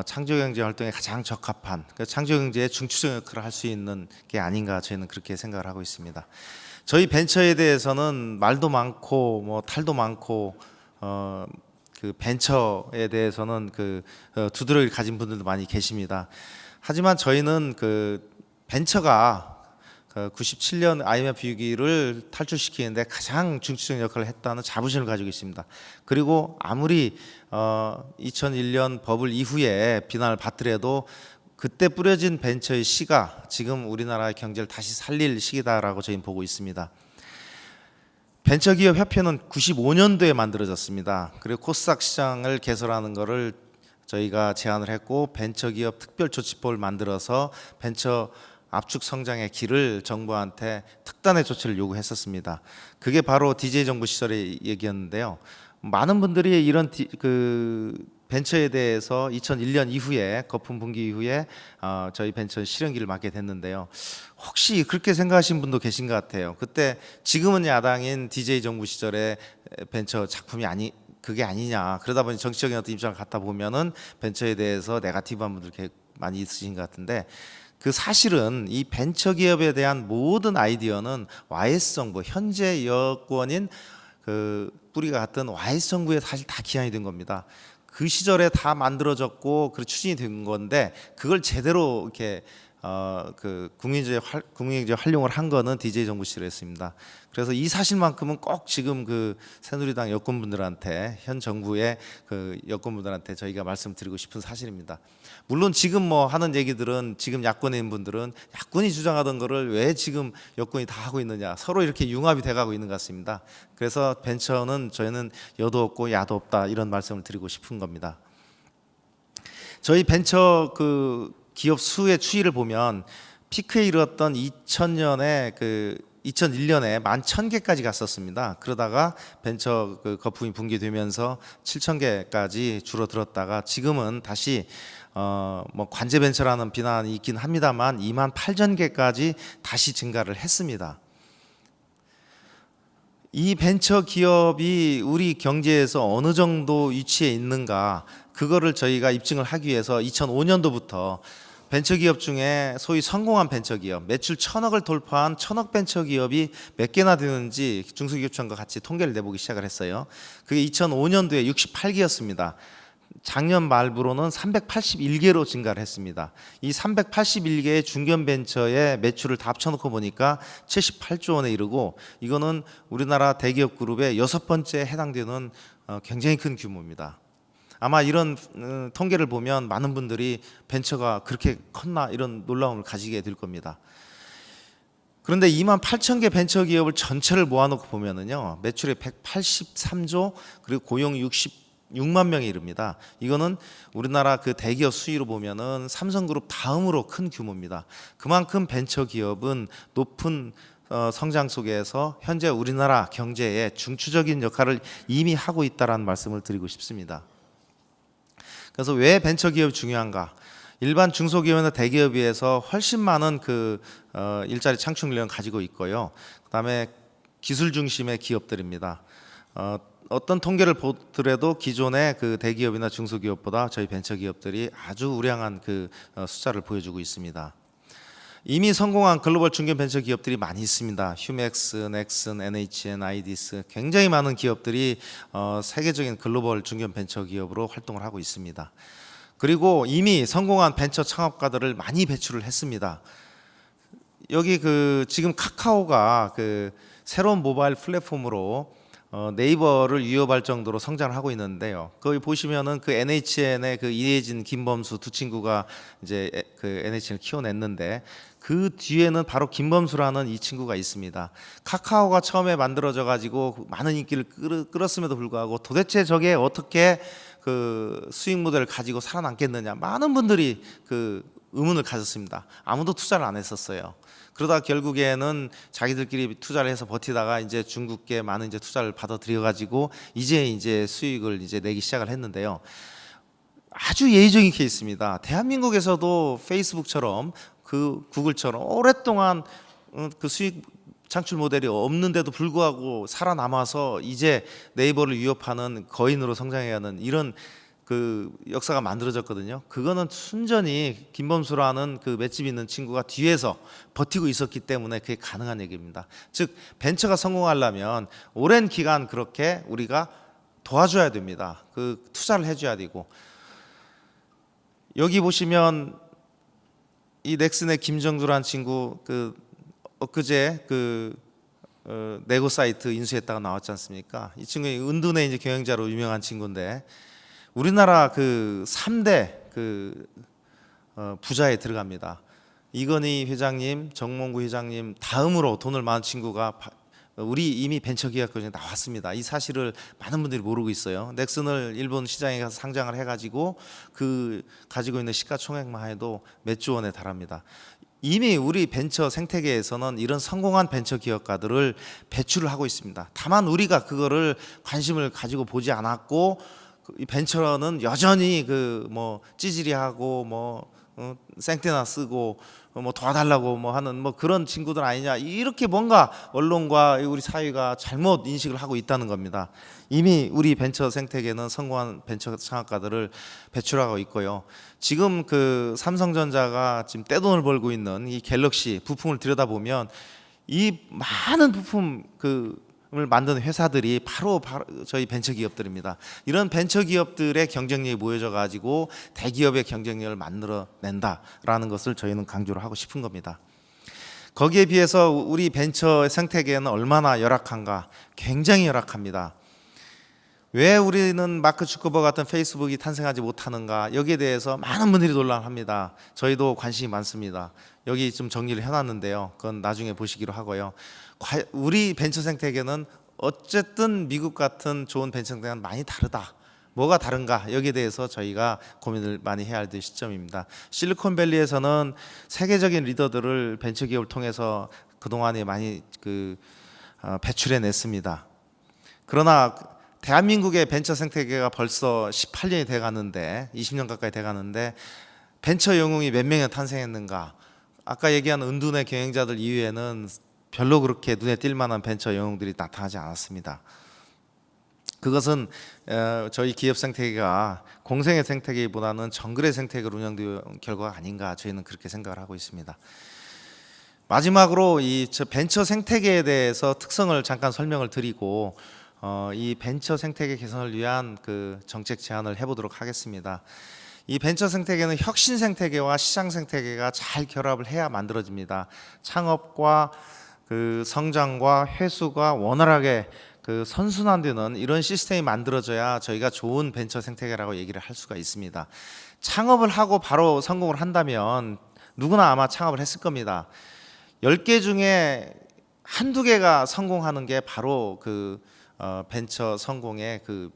창조 경제 활동에 가장 적합한, 창조 경제의 중추적 역할을 할 수 있는 게 아닌가, 저희는 그렇게 생각을 하고 있습니다. 저희 벤처에 대해서는 말도 많고 뭐 탈도 많고 그 벤처에 대해서는 그 두드러기를 가진 분들도 많이 계십니다. 하지만 저희는 그 벤처가 97년 IMF 위기를 탈출시키는데 가장 중추적 역할을 했다는 자부심을 가지고 있습니다. 그리고 아무리 2001년 버블 이후에 비난을 받더라도 그때 뿌려진 벤처의 씨가 지금 우리나라의 경제를 다시 살릴 시기다라고 저희는 보고 있습니다. 벤처기업협회는 95년도에 만들어졌습니다. 그리고 코스닥 시장을 개설하는 것을 저희가 제안을 했고, 벤처기업 특별조치법을 만들어서 벤처 압축 성장의 길을 정부한테 특단의 조치를 요구했었습니다. 그게 바로 DJ 정부 시절의 얘기였는데요. 많은 분들이 이런 그 벤처에 대해서 2001년 이후에 거품 분기 이후에 저희 벤처 실현기를 맞게 됐는데요. 혹시 그렇게 생각하신 분도 계신 것 같아요. 그때 지금은 야당인 DJ 정부 시절의 벤처 작품이 그게 아니냐. 그러다 보니 정치적인 어떤 입장을 갖다 보면은 벤처에 대해서 네거티브한 분들 많이 있으신 것 같은데, 그 사실은 이 벤처 기업에 대한 모든 아이디어는 YS 정부, 현재 여권인 그 뿌리가 같은 YS 정부에 사실 다 기한이 된 겁니다. 그 시절에 다 만들어졌고 그 추진이 된 건데, 그걸 제대로 이렇게 그 국민경제 활용을 한 거는 DJ 정부 시절이었습니다. 그래서 이 사실만큼은 꼭 지금 그 새누리당 여권분들한테, 현 정부의 그 여권분들한테 저희가 말씀드리고 싶은 사실입니다. 물론 지금 뭐 하는 얘기들은, 지금 야권에 있는 분들은 야권이 주장하던 거를 왜 지금 여권이 다 하고 있느냐, 서로 이렇게 융합이 돼가고 있는 것 같습니다. 그래서 벤처는 저희는 여도 없고 야도 없다, 이런 말씀을 드리고 싶은 겁니다. 저희 벤처 그 기업 수의 추이를 보면 피크에 이르렀던 2000년에 2001년에 11,000개까지 갔었습니다. 그러다가 벤처 그 거품이 붕괴되면서 7,000개까지 줄어들었다가 지금은 다시 뭐 관제 벤처라는 비난이 있긴 합니다만 28,000개까지 다시 증가를 했습니다. 이 벤처 기업이 우리 경제에서 어느 정도 위치에 있는가, 그거를 저희가 입증을 하기 위해서 2005년도부터 벤처기업 중에 소위 성공한 벤처기업, 매출 1,000억을 돌파한 1,000억 벤처기업이 몇 개나 되는지 중소기업청과 같이 통계를 내보기 시작을 했어요. 그게 2005년도에 68개였습니다. 작년 말부로는 381개로 증가를 했습니다. 이 381개의 중견 벤처의 매출을 다 합쳐놓고 보니까 78조 원에 이르고, 이거는 우리나라 대기업 그룹의 6번째에 해당되는 굉장히 큰 규모입니다. 아마 이런 통계를 보면 많은 분들이 벤처가 그렇게 컸나, 이런 놀라움을 가지게 될 겁니다. 그런데 28,000개 벤처 기업을 전체를 모아놓고 보면은요, 매출이 183조, 그리고 고용 66만 명에 이릅니다. 이거는 우리나라 그 대기업 수위로 보면은 삼성그룹 다음으로 큰 규모입니다. 그만큼 벤처 기업은 높은 성장 속에서 현재 우리나라 경제에 중추적인 역할을 이미 하고 있다라는 말씀을 드리고 싶습니다. 그래서 왜 벤처 기업이 중요한가? 일반 중소기업이나 대기업에 비해서 훨씬 많은 그 일자리 창출 능력을 가지고 있고요. 그다음에 기술 중심의 기업들입니다. 어떤 통계를 보더라도 기존의 그 대기업이나 중소기업보다 저희 벤처 기업들이 아주 우량한 그 숫자를 보여주고 있습니다. 이미 성공한 글로벌 중견 벤처 기업들이 많이 있습니다. 휴맥스, 넥슨, NHN, 아이디스, 굉장히 많은 기업들이 세계적인 글로벌 중견 벤처 기업으로 활동을 하고 있습니다. 그리고 이미 성공한 벤처 창업가들을 많이 배출을 했습니다. 여기 그 지금 카카오가 그 새로운 모바일 플랫폼으로 네이버를 위협할 정도로 성장을 하고 있는데요. 거기 보시면은 그 NHN의 그 이혜진, 김범수 두 친구가 이제 그 NHN을 키워냈는데 그 뒤에는 바로 김범수라는 이 친구가 있습니다. 카카오가 처음에 만들어져 가지고 많은 인기를 끌었음에도 불구하고 도대체 저게 어떻게 그 수익 모델을 가지고 살아남겠느냐, 많은 분들이 그 의문을 가졌습니다. 아무도 투자를 안 했었어요. 그러다 결국에는 자기들끼리 투자를 해서 버티다가 이제 중국계 많은 이제 투자를 받아들여 가지고 이제 수익을 이제 내기 시작을 했는데요. 아주 예외적인 케이스입니다. 대한민국에서도 페이스북처럼 그 구글처럼 오랫동안 그 수익 창출 모델이 없는데도 불구하고 살아남아서 이제 네이버를 위협하는 거인으로 성장해가는 이런 그 역사가 만들어졌거든요. 그거는 순전히 김범수라는 그 맷집 있는 친구가 뒤에서 버티고 있었기 때문에 그게 가능한 얘기입니다. 즉 벤처가 성공하려면 오랜 기간 그렇게 우리가 도와줘야 됩니다. 그 투자를 해줘야 되고, 여기 보시면 이 넥슨의 김정두라는 친구 그 엊그제 그 네고 사이트 인수했다가 나왔지 않습니까? 이 친구는 은둔의 이제 경영자로 유명한 친구인데 우리나라 그 3대 그 부자에 들어갑니다. 이건희 회장님, 정몽구 회장님 다음으로 돈을 많은 친구가 우리 이미 벤처기업까지 나왔습니다. 이 사실을 많은 분들이 모르고 있어요. 넥슨을 일본 시장에 가서 상장을 해가지고 그 가지고 있는 시가총액만 해도 몇 조 원에 달합니다. 이미 우리 벤처 생태계에서는 이런 성공한 벤처 기업가들을 배출을 하고 있습니다. 다만 우리가 그거를 관심을 가지고 보지 않았고, 이 벤처는 여전히 그 뭐 찌질이하고 뭐 생떼나 쓰고 뭐 도와달라고 뭐 하는 뭐 그런 친구들 아니냐, 이렇게 뭔가 언론과 우리 사회가 잘못 인식을 하고 있다는 겁니다. 이미 우리 벤처 생태계는 성공한 벤처 창업가들을 배출하고 있고요. 지금 그 삼성전자가 지금 떼돈을 벌고 있는 이 갤럭시 부품을 들여다보면 이 많은 부품 을 만드는 회사들이 바로 저희 벤처 기업들입니다. 이런 벤처 기업들의 경쟁력이 모여져 가지고 대기업의 경쟁력을 만들어낸다라는 것을 저희는 강조를 하고 싶은 겁니다. 거기에 비해서 우리 벤처 생태계는 얼마나 열악한가? 굉장히 열악합니다. 왜 우리는 마크 주커버그 같은 페이스북이 탄생하지 못하는가? 여기에 대해서 많은 분들이 논란합니다. 저희도 관심이 많습니다. 여기 좀 정리를 해놨는데요. 그건 나중에 보시기로 하고요. 우리 벤처 생태계는 어쨌든 미국 같은 좋은 벤처 생태계는 많이 다르다. 뭐가 다른가? 여기에 대해서 저희가 고민을 많이 해야 할 시점입니다. 실리콘밸리에서는 세계적인 리더들을 벤처 기업을 통해서 그동안에 많이 배출해냈습니다. 그러나 대한민국의 벤처 생태계가 벌써 18년이 돼가는데 20년 가까이 돼가는데 벤처 영웅이 몇 명이나 탄생했는가? 아까 얘기한 은둔의 경영자들 이외에는 별로 그렇게 눈에 띌 만한 벤처 영웅들이 나타나지 않았습니다. 그것은 저희 기업 생태계가 공생의 생태계보다는 정글의 생태계로 운영된 결과가 아닌가, 저희는 그렇게 생각을 하고 있습니다. 마지막으로 이 벤처 생태계에 대해서 특성을 잠깐 설명을 드리고 이 벤처 생태계 개선을 위한 그 정책 제안을 해보도록 하겠습니다. 이 벤처 생태계는 혁신 생태계와 시장 생태계가 잘 결합을 해야 만들어집니다. 창업과 그 성장과 회수가 원활하게 그 선순환되는 이런 시스템이 만들어져야 저희가 좋은 벤처 생태계라고 얘기를 할 수가 있습니다. 창업을 하고 바로 성공을 한다면 누구나 아마 창업을 했을 겁니다. 10개 중에 한두 개가 성공하는 게 바로 그 벤처 성공의 그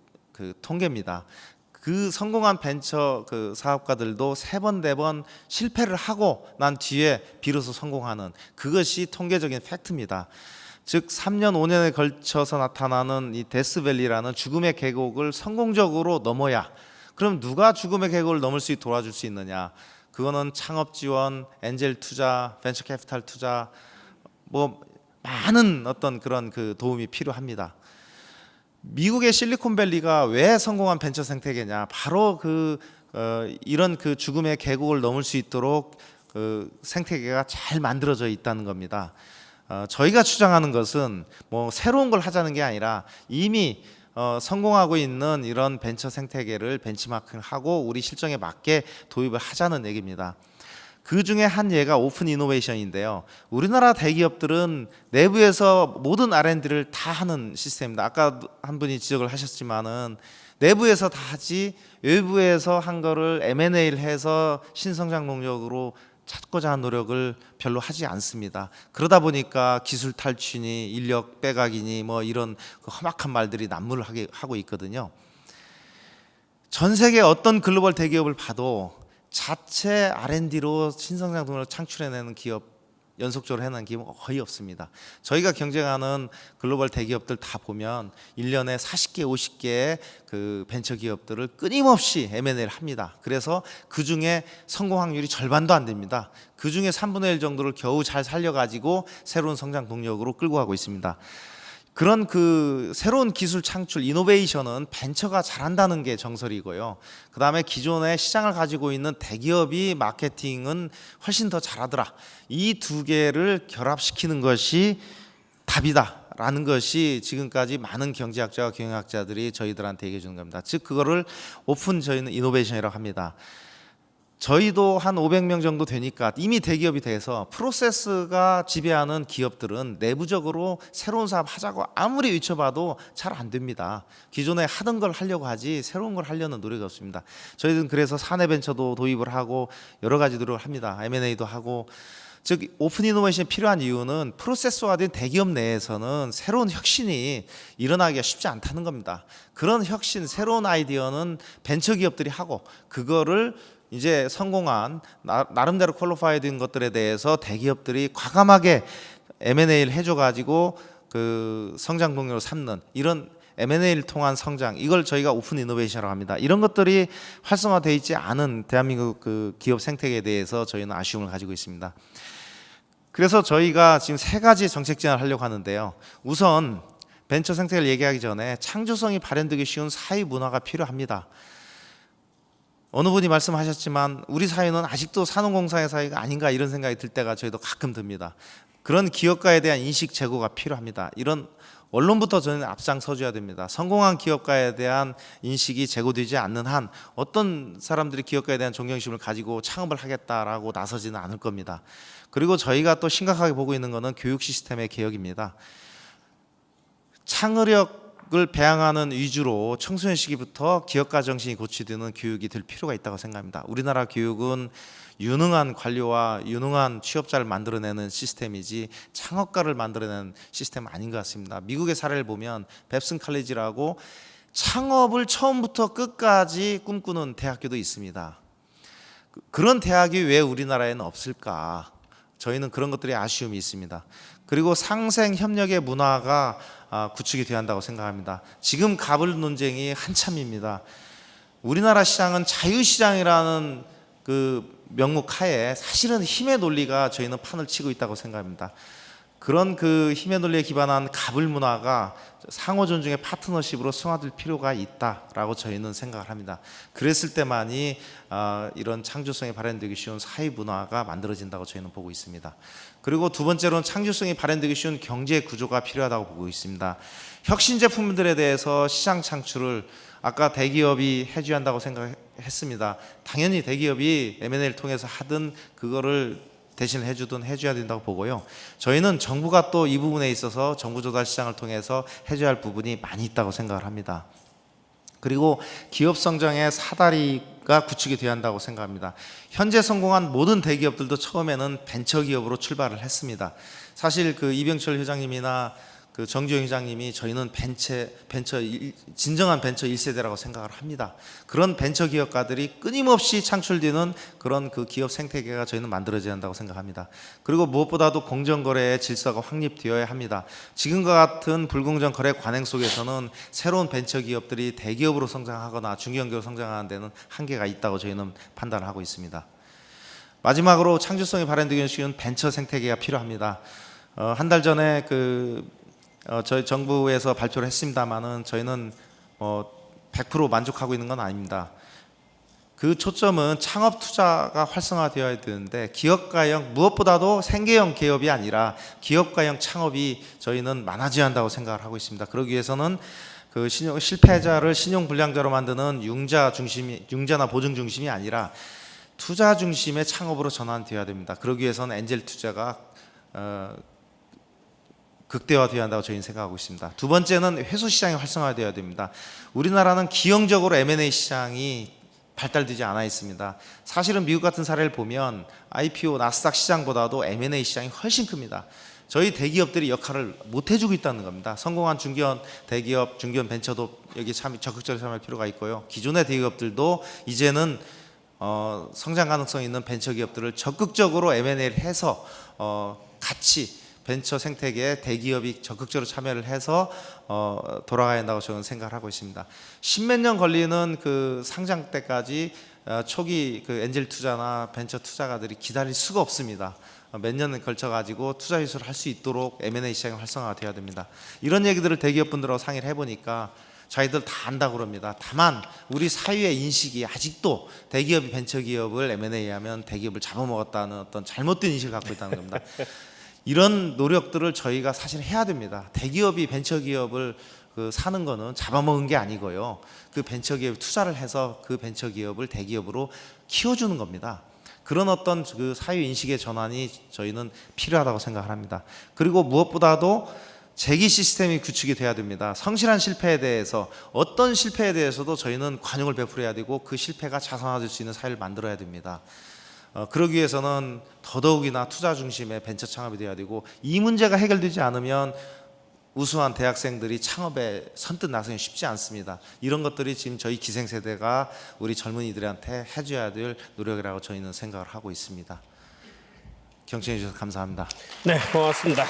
통계입니다. 그 성공한 벤처 그 사업가들도 3번, 4번 실패를 하고 난 뒤에 비로소 성공하는, 그것이 통계적인 팩트입니다. 즉 3년, 5년에 걸쳐서 나타나는 이 데스밸리라는 죽음의 계곡을 성공적으로 넘어야, 그럼 누가 죽음의 계곡을 넘을 수 있도록 도와줄 수 있느냐? 그거는 창업 지원, 엔젤 투자, 벤처 캐피탈 투자, 뭐 많은 어떤 그런 그 도움이 필요합니다. 미국의 실리콘밸리가 왜 성공한 벤처 생태계냐? 바로 이런 그 죽음의 계곡을 넘을 수 있도록 그 생태계가 잘 만들어져 있다는 겁니다. 저희가 주장하는 것은 뭐 새로운 걸 하자는 게 아니라 이미 성공하고 있는 이런 벤처 생태계를 벤치마킹하고 우리 실정에 맞게 도입을 하자는 얘기입니다. 그 중에 한 예가 오픈 이노베이션인데요. 우리나라 대기업들은 내부에서 모든 R&D를 다 하는 시스템입니다. 아까 한 분이 지적을 하셨지만은 내부에서 다 하지 외부에서 한 거를 M&A를 해서 신성장 동력으로 찾고자 하는 노력을 별로 하지 않습니다. 그러다 보니까 기술 탈취니 인력 빼가기니 뭐 이런 그 험악한 말들이 난무를 하고 있거든요. 전 세계 어떤 글로벌 대기업을 봐도 자체 R&D로 신성장 동력을 창출해내는 기업, 연속적으로 해내는 기업은 거의 없습니다. 저희가 경쟁하는 글로벌 대기업들 다 보면 1년에 40개, 50개의 그 벤처 기업들을 끊임없이 M&A를 합니다. 그래서 그 중에 성공 확률이 절반도 안 됩니다. 그 중에 3분의 1 정도를 겨우 잘 살려가지고 새로운 성장 동력으로 끌고 가고 있습니다. 그런 그 새로운 기술 창출, 이노베이션은 벤처가 잘한다는 게 정설이고요. 그 다음에 기존의 시장을 가지고 있는 대기업이 마케팅은 훨씬 더 잘하더라. 이 두 개를 결합시키는 것이 답이다라는 것이 지금까지 많은 경제학자와 경영학자들이 저희들한테 얘기해 주는 겁니다. 즉 그거를 오픈 저희는 이노베이션이라고 합니다. 저희도 한 500명 정도 되니까 이미 대기업이 돼서 프로세스가 지배하는 기업들은 내부적으로 새로운 사업 하자고 아무리 외쳐봐도 잘 안 됩니다. 기존에 하던 걸 하려고 하지 새로운 걸 하려는 노력이 없습니다. 저희들은 그래서 사내 벤처도 도입을 하고 여러 가지 노력을 합니다. M&A도 하고. 즉 오픈 이노베이션이 필요한 이유는 프로세스화된 대기업 내에서는 새로운 혁신이 일어나기가 쉽지 않다는 겁니다. 그런 혁신, 새로운 아이디어는 벤처 기업들이 하고 그거를 이제 성공한 나름대로 퀄리파이된 것들에 대해서 대기업들이 과감하게 M&A를 해줘가지고 그 성장 동력으로 삼는 이런 M&A를 통한 성장, 이걸 저희가 오픈 이노베이션이라고 합니다. 이런 것들이 활성화되어 있지 않은 대한민국 그 기업 생태계에 대해서 저희는 아쉬움을 가지고 있습니다. 그래서 저희가 지금 3가지 정책 제안을 하려고 하는데요. 우선 벤처 생태계를 얘기하기 전에 창조성이 발현되기 쉬운 사회 문화가 필요합니다. 어느 분이 말씀하셨지만 우리 사회는 아직도 산업공사의 사회가 아닌가 이런 생각이 들 때가 저희도 가끔 듭니다. 그런 기업가에 대한 인식 제고가 필요합니다. 이런 언론부터 저는 앞장서줘야 됩니다. 성공한 기업가에 대한 인식이 제고되지 않는 한 어떤 사람들이 기업가에 대한 존경심을 가지고 창업을 하겠다라고 나서지는 않을 겁니다. 그리고 저희가 또 심각하게 보고 있는 것은 교육 시스템의 개혁입니다. 창의력을 배양하는 위주로 청소년 시기부터 기업가 정신이 고취되는 교육이 될 필요가 있다고 생각합니다. 우리나라 교육은 유능한 관료와 유능한 취업자를 만들어내는 시스템이지 창업가를 만들어내는 시스템은 아닌 것 같습니다. 미국의 사례를 보면 뱁슨 칼리지라고 창업을 처음부터 끝까지 꿈꾸는 대학교도 있습니다. 그런 대학이 왜 우리나라에는 없을까? 저희는 그런 것들이 아쉬움이 있습니다. 그리고 상생 협력의 문화가 구축이 되어야 한다고 생각합니다. 지금 갑을 논쟁이 한참입니다. 우리나라 시장은 자유시장이라는 그 명목 하에 사실은 힘의 논리가 저희는 판을 치고 있다고 생각합니다. 그런 그 힘의 논리에 기반한 갑을 문화가 상호 존중의 파트너십으로 승화될 필요가 있다라고 저희는 생각을 합니다. 그랬을 때만이 이런 창조성이 발현되기 쉬운 사회 문화가 만들어진다고 저희는 보고 있습니다. 그리고 두 번째로는 창조성이 발현되기 쉬운 경제 구조가 필요하다고 보고 있습니다. 혁신 제품들에 대해서 시장 창출을 아까 대기업이 해줘야 한다고 생각했습니다. 당연히 대기업이 M&A를 통해서 하든 그거를 대신 해주든 해줘야 된다고 보고요. 저희는 정부가 또 이 부분에 있어서 정부 조달 시장을 통해서 해줘야 할 부분이 많이 있다고 생각을 합니다. 그리고 기업 성장의 사다리가 구축이 되어야 한다고 생각합니다. 현재 성공한 모든 대기업들도 처음에는 벤처 기업으로 출발을 했습니다. 사실 그 이병철 회장님이나 그 정주영 회장님이 저희는 진정한 벤처 1세대라고 생각을 합니다. 그런 벤처 기업가들이 끊임없이 창출되는 그런 그 기업 생태계가 저희는 만들어져야 한다고 생각합니다. 그리고 무엇보다도 공정거래의 질서가 확립되어야 합니다. 지금과 같은 불공정 거래 관행 속에서는 새로운 벤처 기업들이 대기업으로 성장하거나 중견기업으로 성장하는 데는 한계가 있다고 저희는 판단을 하고 있습니다. 마지막으로 창조성이 발현되기 쉬운 벤처 생태계가 필요합니다. 한 달 전에 저희 정부에서 발표를 했습니다만은 저희는 100% 만족하고 있는 건 아닙니다. 그 초점은 창업 투자가 활성화되어야 되는데 기업가형, 무엇보다도 생계형 기업이 아니라 기업가형 창업이 저희는 많아져야 한다고 생각을 하고 있습니다. 그러기 위해서는 그 실패자를 신용 불량자로 만드는 융자나 보증 중심이 아니라 투자 중심의 창업으로 전환되어야 됩니다. 그러기 위해서는 엔젤 투자가 극대화되어야 한다고 저희는 생각하고 있습니다. 두 번째는 회수 시장이 활성화되어야 됩니다. 우리나라는 기형적으로 M&A 시장이 발달되지 않아 있습니다. 사실은 미국 같은 사례를 보면 IPO 나스닥 시장보다도 M&A 시장이 훨씬 큽니다. 저희 대기업들이 역할을 못 해주고 있다는 겁니다. 성공한 중견 대기업, 중견 벤처도 여기 적극적으로 참여할 필요가 있고요. 기존의 대기업들도 이제는 성장 가능성 있는 벤처 기업들을 적극적으로 M&A를 해서 같이 벤처 생태계에 대기업이 적극적으로 참여를 해서 돌아가야 한다고 저는 생각을 하고 있습니다. 십몇 년 걸리는 그 상장 때까지 초기 그 엔젤 투자나 벤처 투자가들이 기다릴 수가 없습니다. 몇 년에 걸쳐 가지고 투자 유수를 할 수 있도록 M&A 시장이 활성화가 되어야 됩니다. 이런 얘기들을 대기업분들하고 상의를 해보니까 자기들 다 안다고 그럽니다. 다만 우리 사회의 인식이 아직도 대기업이 벤처기업을 M&A 하면 대기업을 잡아먹었다는 어떤 잘못된 인식을 갖고 있다는 겁니다. 이런 노력들을 저희가 사실 해야 됩니다. 대기업이 벤처기업을 사는 거는 잡아먹은 게 아니고요. 그 벤처기업에 투자를 해서 그 벤처기업을 대기업으로 키워주는 겁니다. 그런 어떤 그 사회 인식의 전환이 저희는 필요하다고 생각을 합니다. 그리고 무엇보다도 재기 시스템이 구축이 돼야 됩니다. 성실한 실패에 대해서 어떤 실패에 대해서도 저희는 관용을 베풀어야 되고 그 실패가 자선화될 수 있는 사회를 만들어야 됩니다. 그러기 위해서는 더더욱이나 투자 중심의 벤처 창업이 돼야 되고 이 문제가 해결되지 않으면 우수한 대학생들이 창업에 선뜻 나서기 쉽지 않습니다. 이런 것들이 지금 저희 기생세대가 우리 젊은이들한테 해줘야 될 노력이라고 저희는 생각을 하고 있습니다. 경청해 주셔서 감사합니다. 네, 고맙습니다.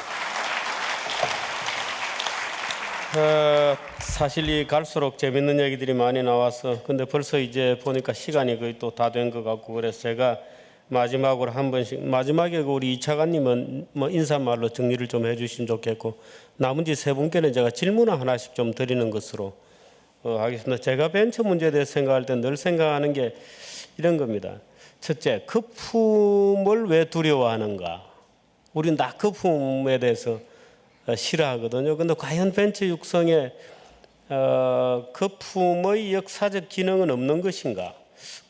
사실 이 갈수록 재밌는 얘기들이 많이 나와서 근데 벌써 이제 보니까 시간이 거의 또 다 된 것 같고 그래서 제가 마지막으로 한 번씩 마지막에 우리 이차관님은 뭐 인사말로 정리를 좀 해주시면 좋겠고 나머지 세 분께는 제가 질문을 하나씩 좀 드리는 것으로 하겠습니다. 제가 벤처 문제에 대해서 생각할 때 늘 생각하는 게 이런 겁니다. 첫째, 거품을 왜 두려워하는가? 우리는 다 거품에 대해서 싫어하거든요. 근데 과연 벤처 육성에 거품의 역사적 기능은 없는 것인가?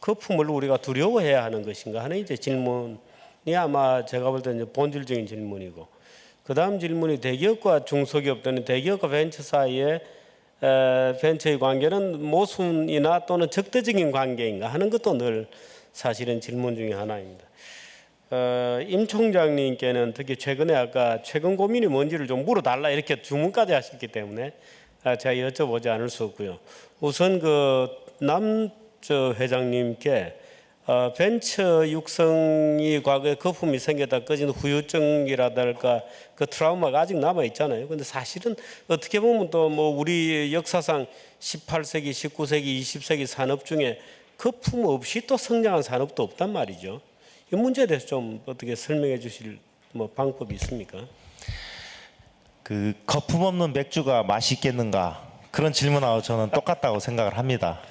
거품을 우리가 두려워해야 하는 것인가 하는 이제 질문이 아마 제가 볼 때는 본질적인 질문이고, 그 다음 질문이 대기업과 중소기업 또는 대기업과 벤처 사이에 벤처의 관계는 모순이나 또는 적대적인 관계인가 하는 것도 늘 사실은 질문 중에 하나입니다. 임 총장님께는 특히 최근에 아까 최근 고민이 뭔지를 좀 물어달라 이렇게 주문까지 하셨기 때문에 제가 여쭤보지 않을 수 없고요. 우선 저 회장님께 벤처 육성이 과거에 거품이 생겼다 꺼진 후유증이라달까 그 트라우마가 아직 남아 있잖아요. 근데 사실은 어떻게 보면 또 뭐 우리 역사상 18세기, 19세기, 20세기 산업 중에 거품 없이 또 성장한 산업도 없단 말이죠. 이 문제에 대해서 좀 어떻게 설명해 주실 뭐 방법이 있습니까? 그 거품 없는 맥주가 맛있겠는가 그런 질문하고 저는 똑같다고 생각을 합니다.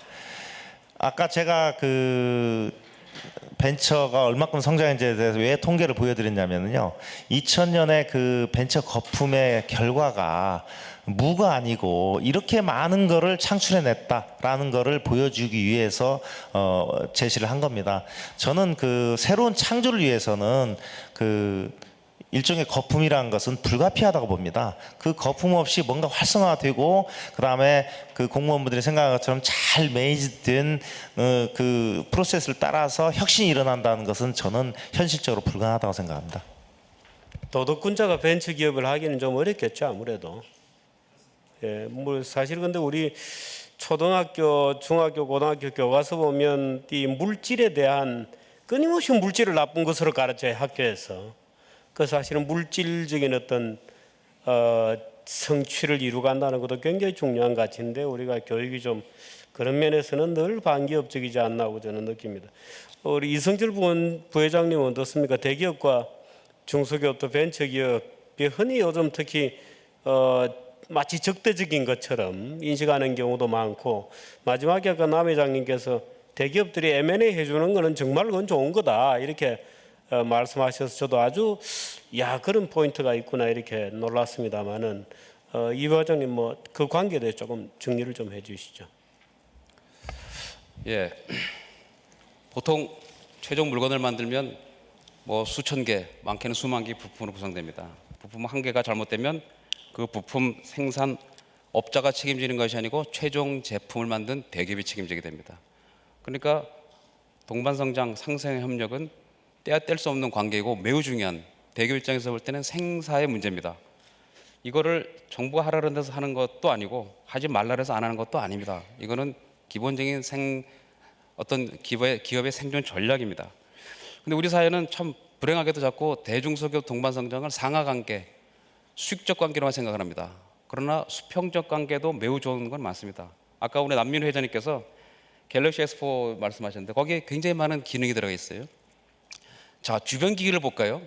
아까 제가 그 벤처가 얼마큼 성장했는지에 대해서 왜 통계를 보여드렸냐면요, 2000년에 그 벤처 거품의 결과가 무가 아니고 이렇게 많은 거를 창출해냈다라는 거를 보여주기 위해서 제시를 한 겁니다. 저는 그 새로운 창조를 위해서는 그 일종의 거품이라는 것은 불가피하다고 봅니다. 그 거품 없이 뭔가 활성화되고 그 다음에 그 공무원분들이 생각한 것처럼 잘 매니지된 그 프로세스를 따라서 혁신이 일어난다는 것은 저는 현실적으로 불가능하다고 생각합니다. 도덕군자가 벤처 기업을 하기는 좀 어렵겠죠, 아무래도. 예, 뭐 사실 근데 우리 초등학교, 중학교, 고등학교 교과서 보면 이 물질에 대한 끊임없이 물질을 나쁜 것으로 가르쳐요, 학교에서. 그 사실은 물질적인 어떤 성취를 이루간다는 것도 굉장히 중요한 가치인데 우리가 교육이 좀 그런 면에서는 늘 반기업적이지 않나고 저는 느낍니다. 우리 이성철 부회장님은 어떻습니까? 대기업과 중소기업 또 벤처기업이 흔히 요즘 특히 마치 적대적인 것처럼 인식하는 경우도 많고, 마지막에 아까 남 회장님께서 대기업들이 M&A 해주는 거는 정말 그건 좋은 거다 이렇게 말씀하셔서 저도 아주 그런 포인트가 있구나 이렇게 놀랐습니다만은 이 부회장님 뭐 그 관계에 대해 조금 정리를 좀 해주시죠. 예, 보통 최종 물건을 만들면 뭐 수천 개, 많게는 수만 개의 부품으로 구성됩니다. 부품 한 개가 잘못되면 그 부품 생산 업자가 책임지는 것이 아니고 최종 제품을 만든 대기업이 책임지게 됩니다. 그러니까 동반성장 상생협력은 떼야 뗄 수 없는 관계이고 매우 중요한, 대기업 입장에서 볼 때는 생사의 문제입니다. 이거를 정부가 하라는 데서 하는 것도 아니고 하지 말라 해서 안 하는 것도 아닙니다. 이거는 기본적인 어떤 기업의 생존 전략입니다. 근데 우리 사회는 참 불행하게도 자꾸 대중소기업 동반성장을 상하관계, 수익적 관계로만 생각을 합니다. 그러나 수평적 관계도 매우 좋은 건 많습니다. 아까 우리 남민우 회장님께서 갤럭시 S4 말씀하셨는데 거기에 굉장히 많은 기능이 들어가 있어요. 자, 주변 기기를 볼까요?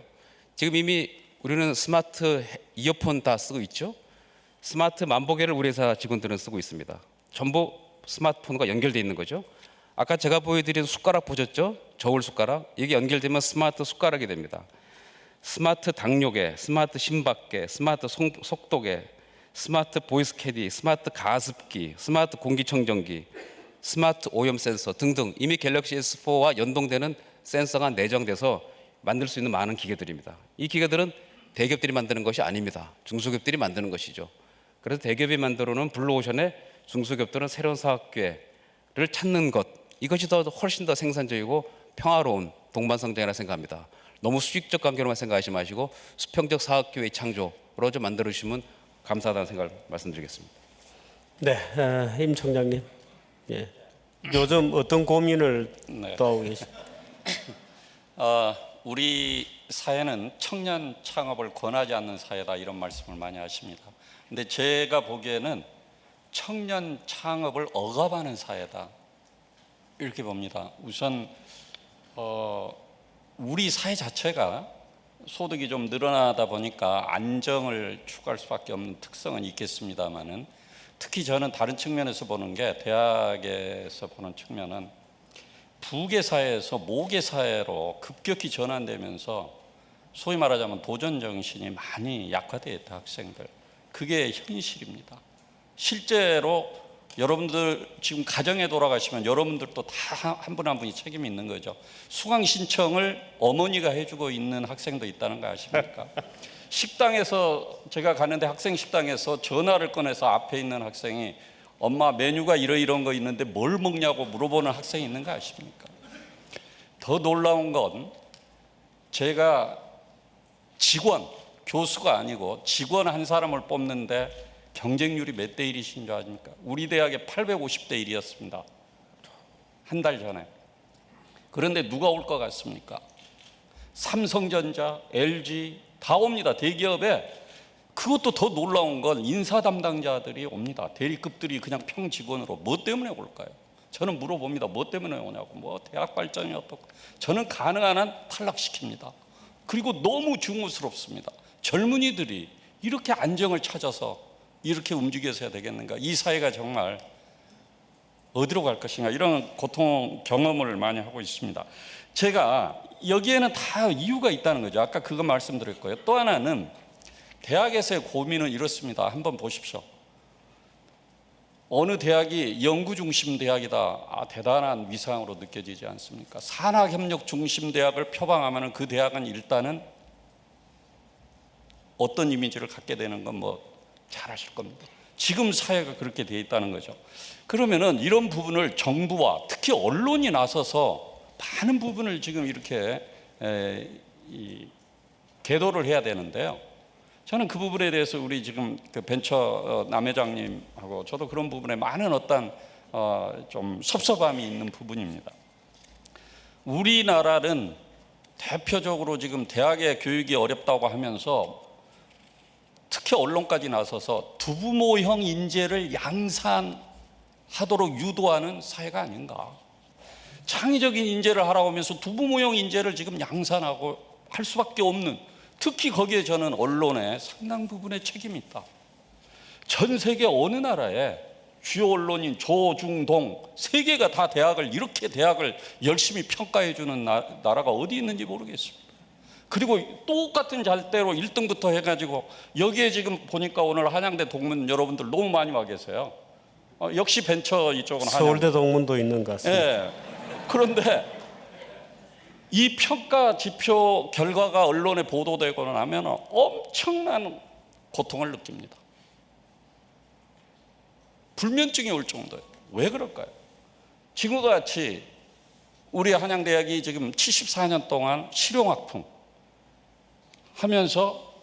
지금 이미 우리는 스마트 이어폰 다 쓰고 있죠. 스마트 만보계를 우리 회사 직원들은 쓰고 있습니다. 전부 스마트폰과 연결되어 있는 거죠. 아까 제가 보여드린 숟가락 보셨죠? 저울 숟가락. 이게 연결되면 스마트 숟가락이 됩니다. 스마트 당뇨계, 스마트 심박계, 스마트 속도계, 스마트 보이스 캐디, 스마트 가습기, 스마트 공기청정기, 스마트 오염 센서 등등 이미 갤럭시 S4와 연동되는 센서가 내장돼서 만들 수 있는 많은 기계들입니다. 이 기계들은 대기업들이 만드는 것이 아닙니다. 중소기업들이 만드는 것이죠. 그래서 대기업이 만들어 놓은 블루오션에 중소기업들은 새로운 사업 기회를 찾는 것, 이것이 훨씬 더 생산적이고 평화로운 동반성장이라 생각합니다. 너무 수익적 관계로만 생각하지 마시고 수평적 사업 기회의 창조로 좀 만들어 주시면 감사하다는 생각을 말씀드리겠습니다. 네, 임 총장님. 예. 요즘 어떤 고민을 네. 또 하고 계십니까? 우리 사회는 청년 창업을 권하지 않는 사회다 이런 말씀을 많이 하십니다. 근데 제가 보기에는 청년 창업을 억압하는 사회다 이렇게 봅니다. 우선 우리 사회 자체가 소득이 좀 늘어나다 보니까 안정을 추구할 수밖에 없는 특성은 있겠습니다만은 특히 저는 다른 측면에서 보는 게 대학에서 보는 측면은 부계 사회에서 모계 사회로 급격히 전환되면서 소위 말하자면 도전 정신이 많이 약화되어 있다 학생들. 그게 현실입니다. 실제로 여러분들 지금 가정에 돌아가시면 여러분들도 다 한 분 한 분이 책임이 있는 거죠. 수강 신청을 어머니가 해주고 있는 학생도 있다는 거 아십니까? 식당에서 제가 가는데 학생 식당에서 전화를 꺼내서 앞에 있는 학생이 엄마 메뉴가 이런 거 있는데 뭘 먹냐고 물어보는 학생이 있는 거 아십니까? 더 놀라운 건 제가 직원, 교수가 아니고 직원 한 사람을 뽑는데 경쟁률이 몇 대 1이신 줄 아십니까? 우리 대학에 850대 1이었습니다. 한 달 전에. 그런데 누가 올 것 같습니까? 삼성전자, LG 다 옵니다. 대기업에. 그것도 더 놀라운 건 인사 담당자들이 옵니다. 대리급들이 그냥 평직원으로. 뭐 때문에 올까요? 저는 물어봅니다. 뭐 때문에 오냐고. 뭐 대학 발전이 어떻고. 저는 가능한 한 탈락시킵니다. 그리고 너무 중후스럽습니다. 젊은이들이 이렇게 안정을 찾아서 이렇게 움직여서 해야 되겠는가? 이 사회가 정말 어디로 갈 것인가? 이런 고통 경험을 많이 하고 있습니다. 제가 여기에는 다 이유가 있다는 거죠. 아까 그거 말씀드렸고요. 또 하나는 대학에서의 고민은 이렇습니다. 한번 보십시오. 어느 대학이 연구 중심 대학이다. 대단한 위상으로 느껴지지 않습니까? 산학협력 중심 대학을 표방하면 그 대학은 일단은 어떤 이미지를 갖게 되는 건 뭐 잘 아실 겁니다. 지금 사회가 그렇게 되어 있다는 거죠. 그러면은 이런 부분을 정부와 특히 언론이 나서서 많은 부분을 지금 이렇게 계도를 해야 되는데요. 저는 그 부분에 대해서 우리 지금 그 벤처 남 회장님하고 저도 그런 부분에 많은 어떤 좀 섭섭함이 있는 부분입니다. 우리나라는 대표적으로 지금 대학의 교육이 어렵다고 하면서 특히 언론까지 나서서 두부모형 인재를 양산하도록 유도하는 사회가 아닌가. 창의적인 인재를 하라고 하면서 두부모형 인재를 지금 양산하고 할 수밖에 없는, 특히 거기에 저는 언론의 상당 부분의 책임이 있다. 전 세계 어느 나라에 주요 언론인 조, 중, 동 세 개가 다 이렇게 대학을 열심히 평가해 주는 나라가 어디 있는지 모르겠습니다. 그리고 똑같은 잣대로 1등부터 해가지고 여기에 지금 보니까 오늘 한양대 동문 여러분들 너무 많이 와 계세요. 역시 벤처 이쪽은 서울대 동문도 있는 것 같습니다. 예. 그런데 이 평가 지표 결과가 언론에 보도되고 나면 엄청난 고통을 느낍니다. 불면증이 올 정도예요. 왜 그럴까요? 지금과 같이 우리 한양대학이 지금 74년 동안 실용학품 하면서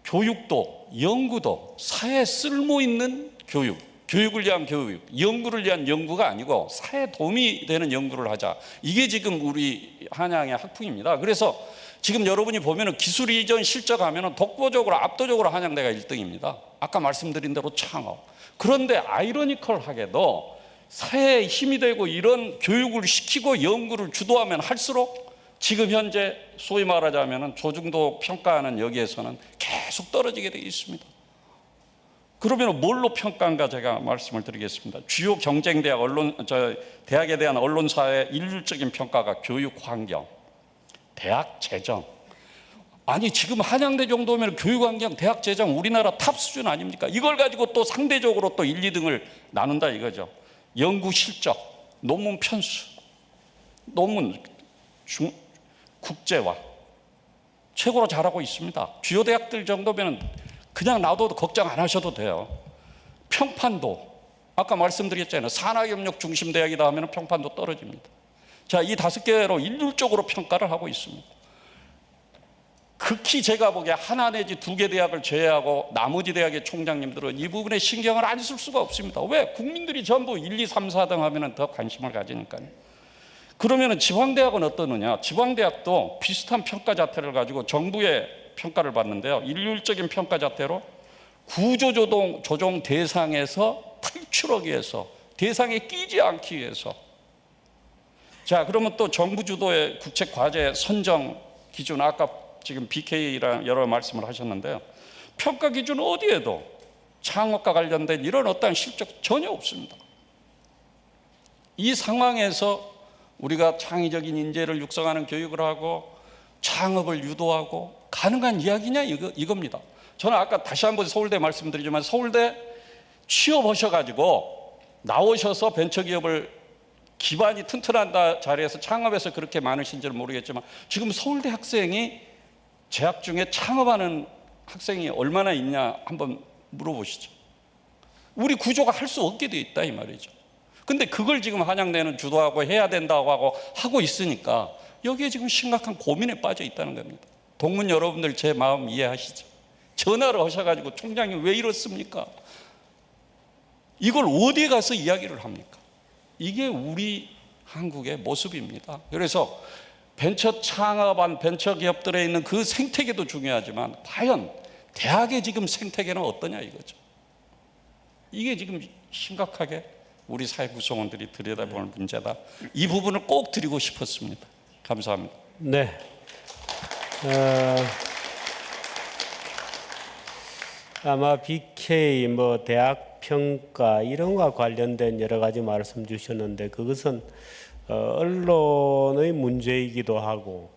교육도 연구도 사회에 쓸모있는 교육을 위한 교육, 연구를 위한 연구가 아니고 사회에 도움이 되는 연구를 하자. 이게 지금 우리 한양의 학풍입니다. 그래서 지금 여러분이 보면은 기술 이전 실적하면은 독보적으로 압도적으로 한양대가 1등입니다. 아까 말씀드린 대로 창업. 그런데 아이러니컬하게도 사회에 힘이 되고 이런 교육을 시키고 연구를 주도하면 할수록 지금 현재 소위 말하자면 조중도 평가하는 여기에서는 계속 떨어지게 되어 있습니다. 그러면 뭘로 평가한가 제가 말씀을 드리겠습니다. 주요 경쟁대학 대학에 대한 언론사의 일률적인 평가가 교육 환경, 대학 재정. 아니 지금 한양대 정도면 교육 환경, 대학 재정 우리나라 탑 수준 아닙니까? 이걸 가지고 또 상대적으로 또 1, 2등을 나눈다 이거죠. 연구 실적, 논문 편수, 논문 국제화 최고로 잘하고 있습니다. 주요 대학들 정도면 그냥 놔둬도 걱정 안 하셔도 돼요. 평판도 아까 말씀드렸잖아요. 산학협력 중심 대학이다 하면 평판도 떨어집니다. 자, 이 5개로 일률적으로 평가를 하고 있습니다. 극히 제가 보기에 하나 내지 2개 대학을 제외하고 나머지 대학의 총장님들은 이 부분에 신경을 안 쓸 수가 없습니다. 왜? 국민들이 전부 1, 2, 3, 4등 하면 더 관심을 가지니까요. 그러면 지방대학은 어떠느냐? 지방대학도 비슷한 평가 자태를 가지고 정부의 평가를 받는데요. 일률적인 평가 자태로 구조조정 대상에서 탈출하기 위해서, 대상에 끼지 않기 위해서. 자, 그러면 또 정부 주도의 국책과제 선정 기준, 아까 지금 BK랑 여러 말씀을 하셨는데요. 평가 기준은 어디에도 창업과 관련된 이런 어떠한 실적 전혀 없습니다. 이 상황에서 우리가 창의적인 인재를 육성하는 교육을 하고 창업을 유도하고 가능한 이야기냐 이겁니다. 저는 아까 다시 한번 서울대 말씀드리지만 서울대 취업하셔가지고 나오셔서 벤처기업을 기반이 튼튼한 자리에서 창업해서 그렇게 많으신지는 모르겠지만 지금 서울대 학생이 재학 중에 창업하는 학생이 얼마나 있냐 한번 물어보시죠. 우리 구조가 할 수 없게 돼 있다 이 말이죠. 근데 그걸 지금 한양대는 주도하고 해야 된다고 하고 있으니까 여기에 지금 심각한 고민에 빠져 있다는 겁니다. 동문 여러분들 제 마음 이해하시죠? 전화를 하셔가지고 총장님 왜 이렇습니까? 이걸 어디에 가서 이야기를 합니까? 이게 우리 한국의 모습입니다. 그래서 벤처 창업한 벤처 기업들에 있는 그 생태계도 중요하지만 과연 대학의 지금 생태계는 어떠냐 이거죠. 이게 지금 심각하게 우리 사회 구성원들이 들여다볼 문제다. 이 부분을 꼭 드리고 싶었습니다. 감사합니다. 네. 아마 BK 대학 평가 이런 것과 관련된 여러 가지 말씀 주셨는데 그것은 언론의 문제이기도 하고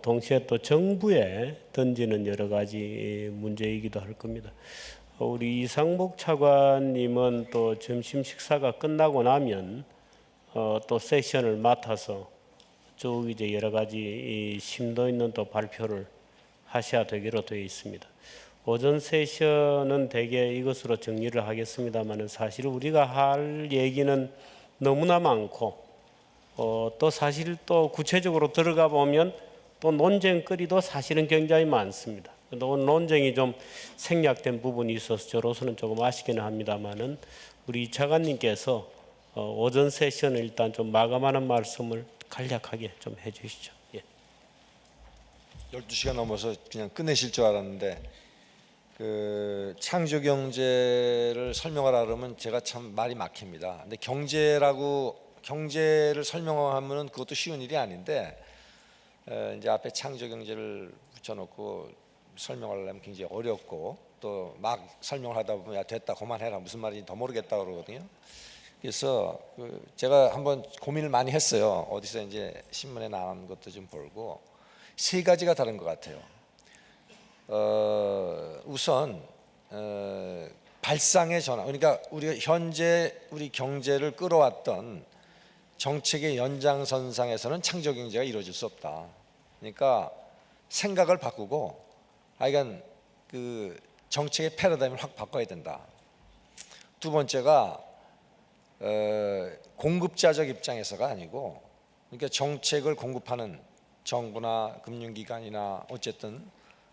동시에 또 정부에 던지는 여러 가지 문제이기도 할 겁니다. 우리 이상목 차관님은 또 점심 식사가 끝나고 나면 또 세션을 맡아서 쭉 이제 여러 가지 심도 있는 또 발표를 하셔야 되기로 되어 있습니다. 오전 세션은 대개 이것으로 정리를 하겠습니다만 사실 우리가 할 얘기는 너무나 많고 또 사실 또 구체적으로 들어가 보면 또 논쟁거리도 사실은 굉장히 많습니다. 또 논쟁이 좀 생략된 부분이 있어서 저로서는 조금 아쉽기는 합니다만은 우리 이 차관님께서 오전 세션을 일단 좀 마감하는 말씀을 간략하게 좀 해주시죠. 예. 12시가 넘어서 그냥 끝내실 줄 알았는데 그 창조 경제를 설명하라 그러면 제가 참 말이 막힙니다. 근데 경제를 설명하면은 그것도 쉬운 일이 아닌데 이제 앞에 창조 경제를 붙여놓고 설명하려면 굉장히 어렵고 또 막 설명을 하다 보면 야 됐다 그만해라 무슨 말인지 더 모르겠다 그러거든요. 그래서 제가 한번 고민을 많이 했어요. 어디서 이제 신문에 나온 것도 좀 보고 3가지가 다른 것 같아요. 우선 발상의 전환, 그러니까 우리가 현재 우리 경제를 끌어왔던 정책의 연장선상에서는 창조 경제가 이루어질 수 없다. 그러니까 생각을 바꾸고 하여간 그 정책의 패러다임을 확 바꿔야 된다. 두 번째가 공급자적 입장에서가 아니고, 그러니까 정책을 공급하는 정부나 금융기관이나 어쨌든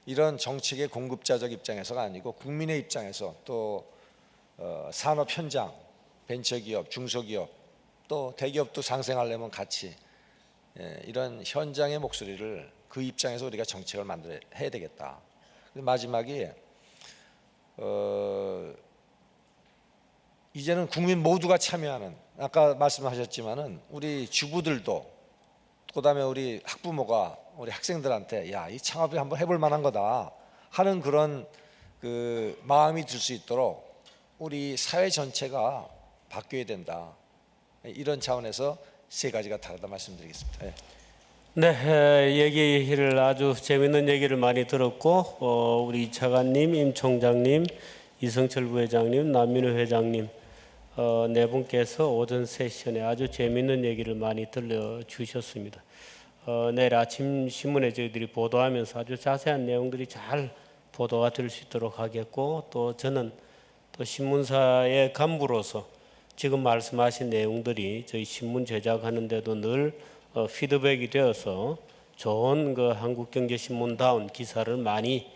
이런 정책의 공급자적 입장에서가 아니고 국민의 입장에서 또 산업 현장, 벤처기업, 중소기업 또 대기업도 상생하려면 같이 이런 현장의 목소리를 그 입장에서 우리가 정책을 해야 되겠다. 마지막에 이제는 국민 모두가 참여하는, 아까 말씀하셨지만은 우리 주부들도 그다음에 우리 학부모가 우리 학생들한테 야, 이 창업이 한번 해볼 만한 거다 하는 그런 그 마음이 들 수 있도록 우리 사회 전체가 바뀌어야 된다. 이런 차원에서 세 가지가 다르다 말씀드리겠습니다. 네, 얘기를 아주 재밌는 얘기를 많이 들었고 우리 이 차관님, 임 총장님, 이성철 부회장님, 남민우 회장님 네 분께서 오전 세션에 아주 재밌는 얘기를 많이 들려주셨습니다. 내일 아침 신문에 저희들이 보도하면서 아주 자세한 내용들이 잘 보도가 될 수 있도록 하겠고, 또 저는 또 신문사의 간부로서 지금 말씀하신 내용들이 저희 신문 제작하는데도 늘 피드백이 되어서 좋은 그 한국경제신문다운 기사를 많이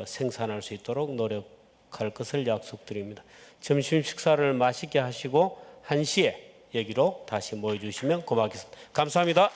생산할 수 있도록 노력할 것을 약속드립니다. 점심 식사를 맛있게 하시고 1시에 여기로 다시 모여주시면 고맙겠습니다. 감사합니다.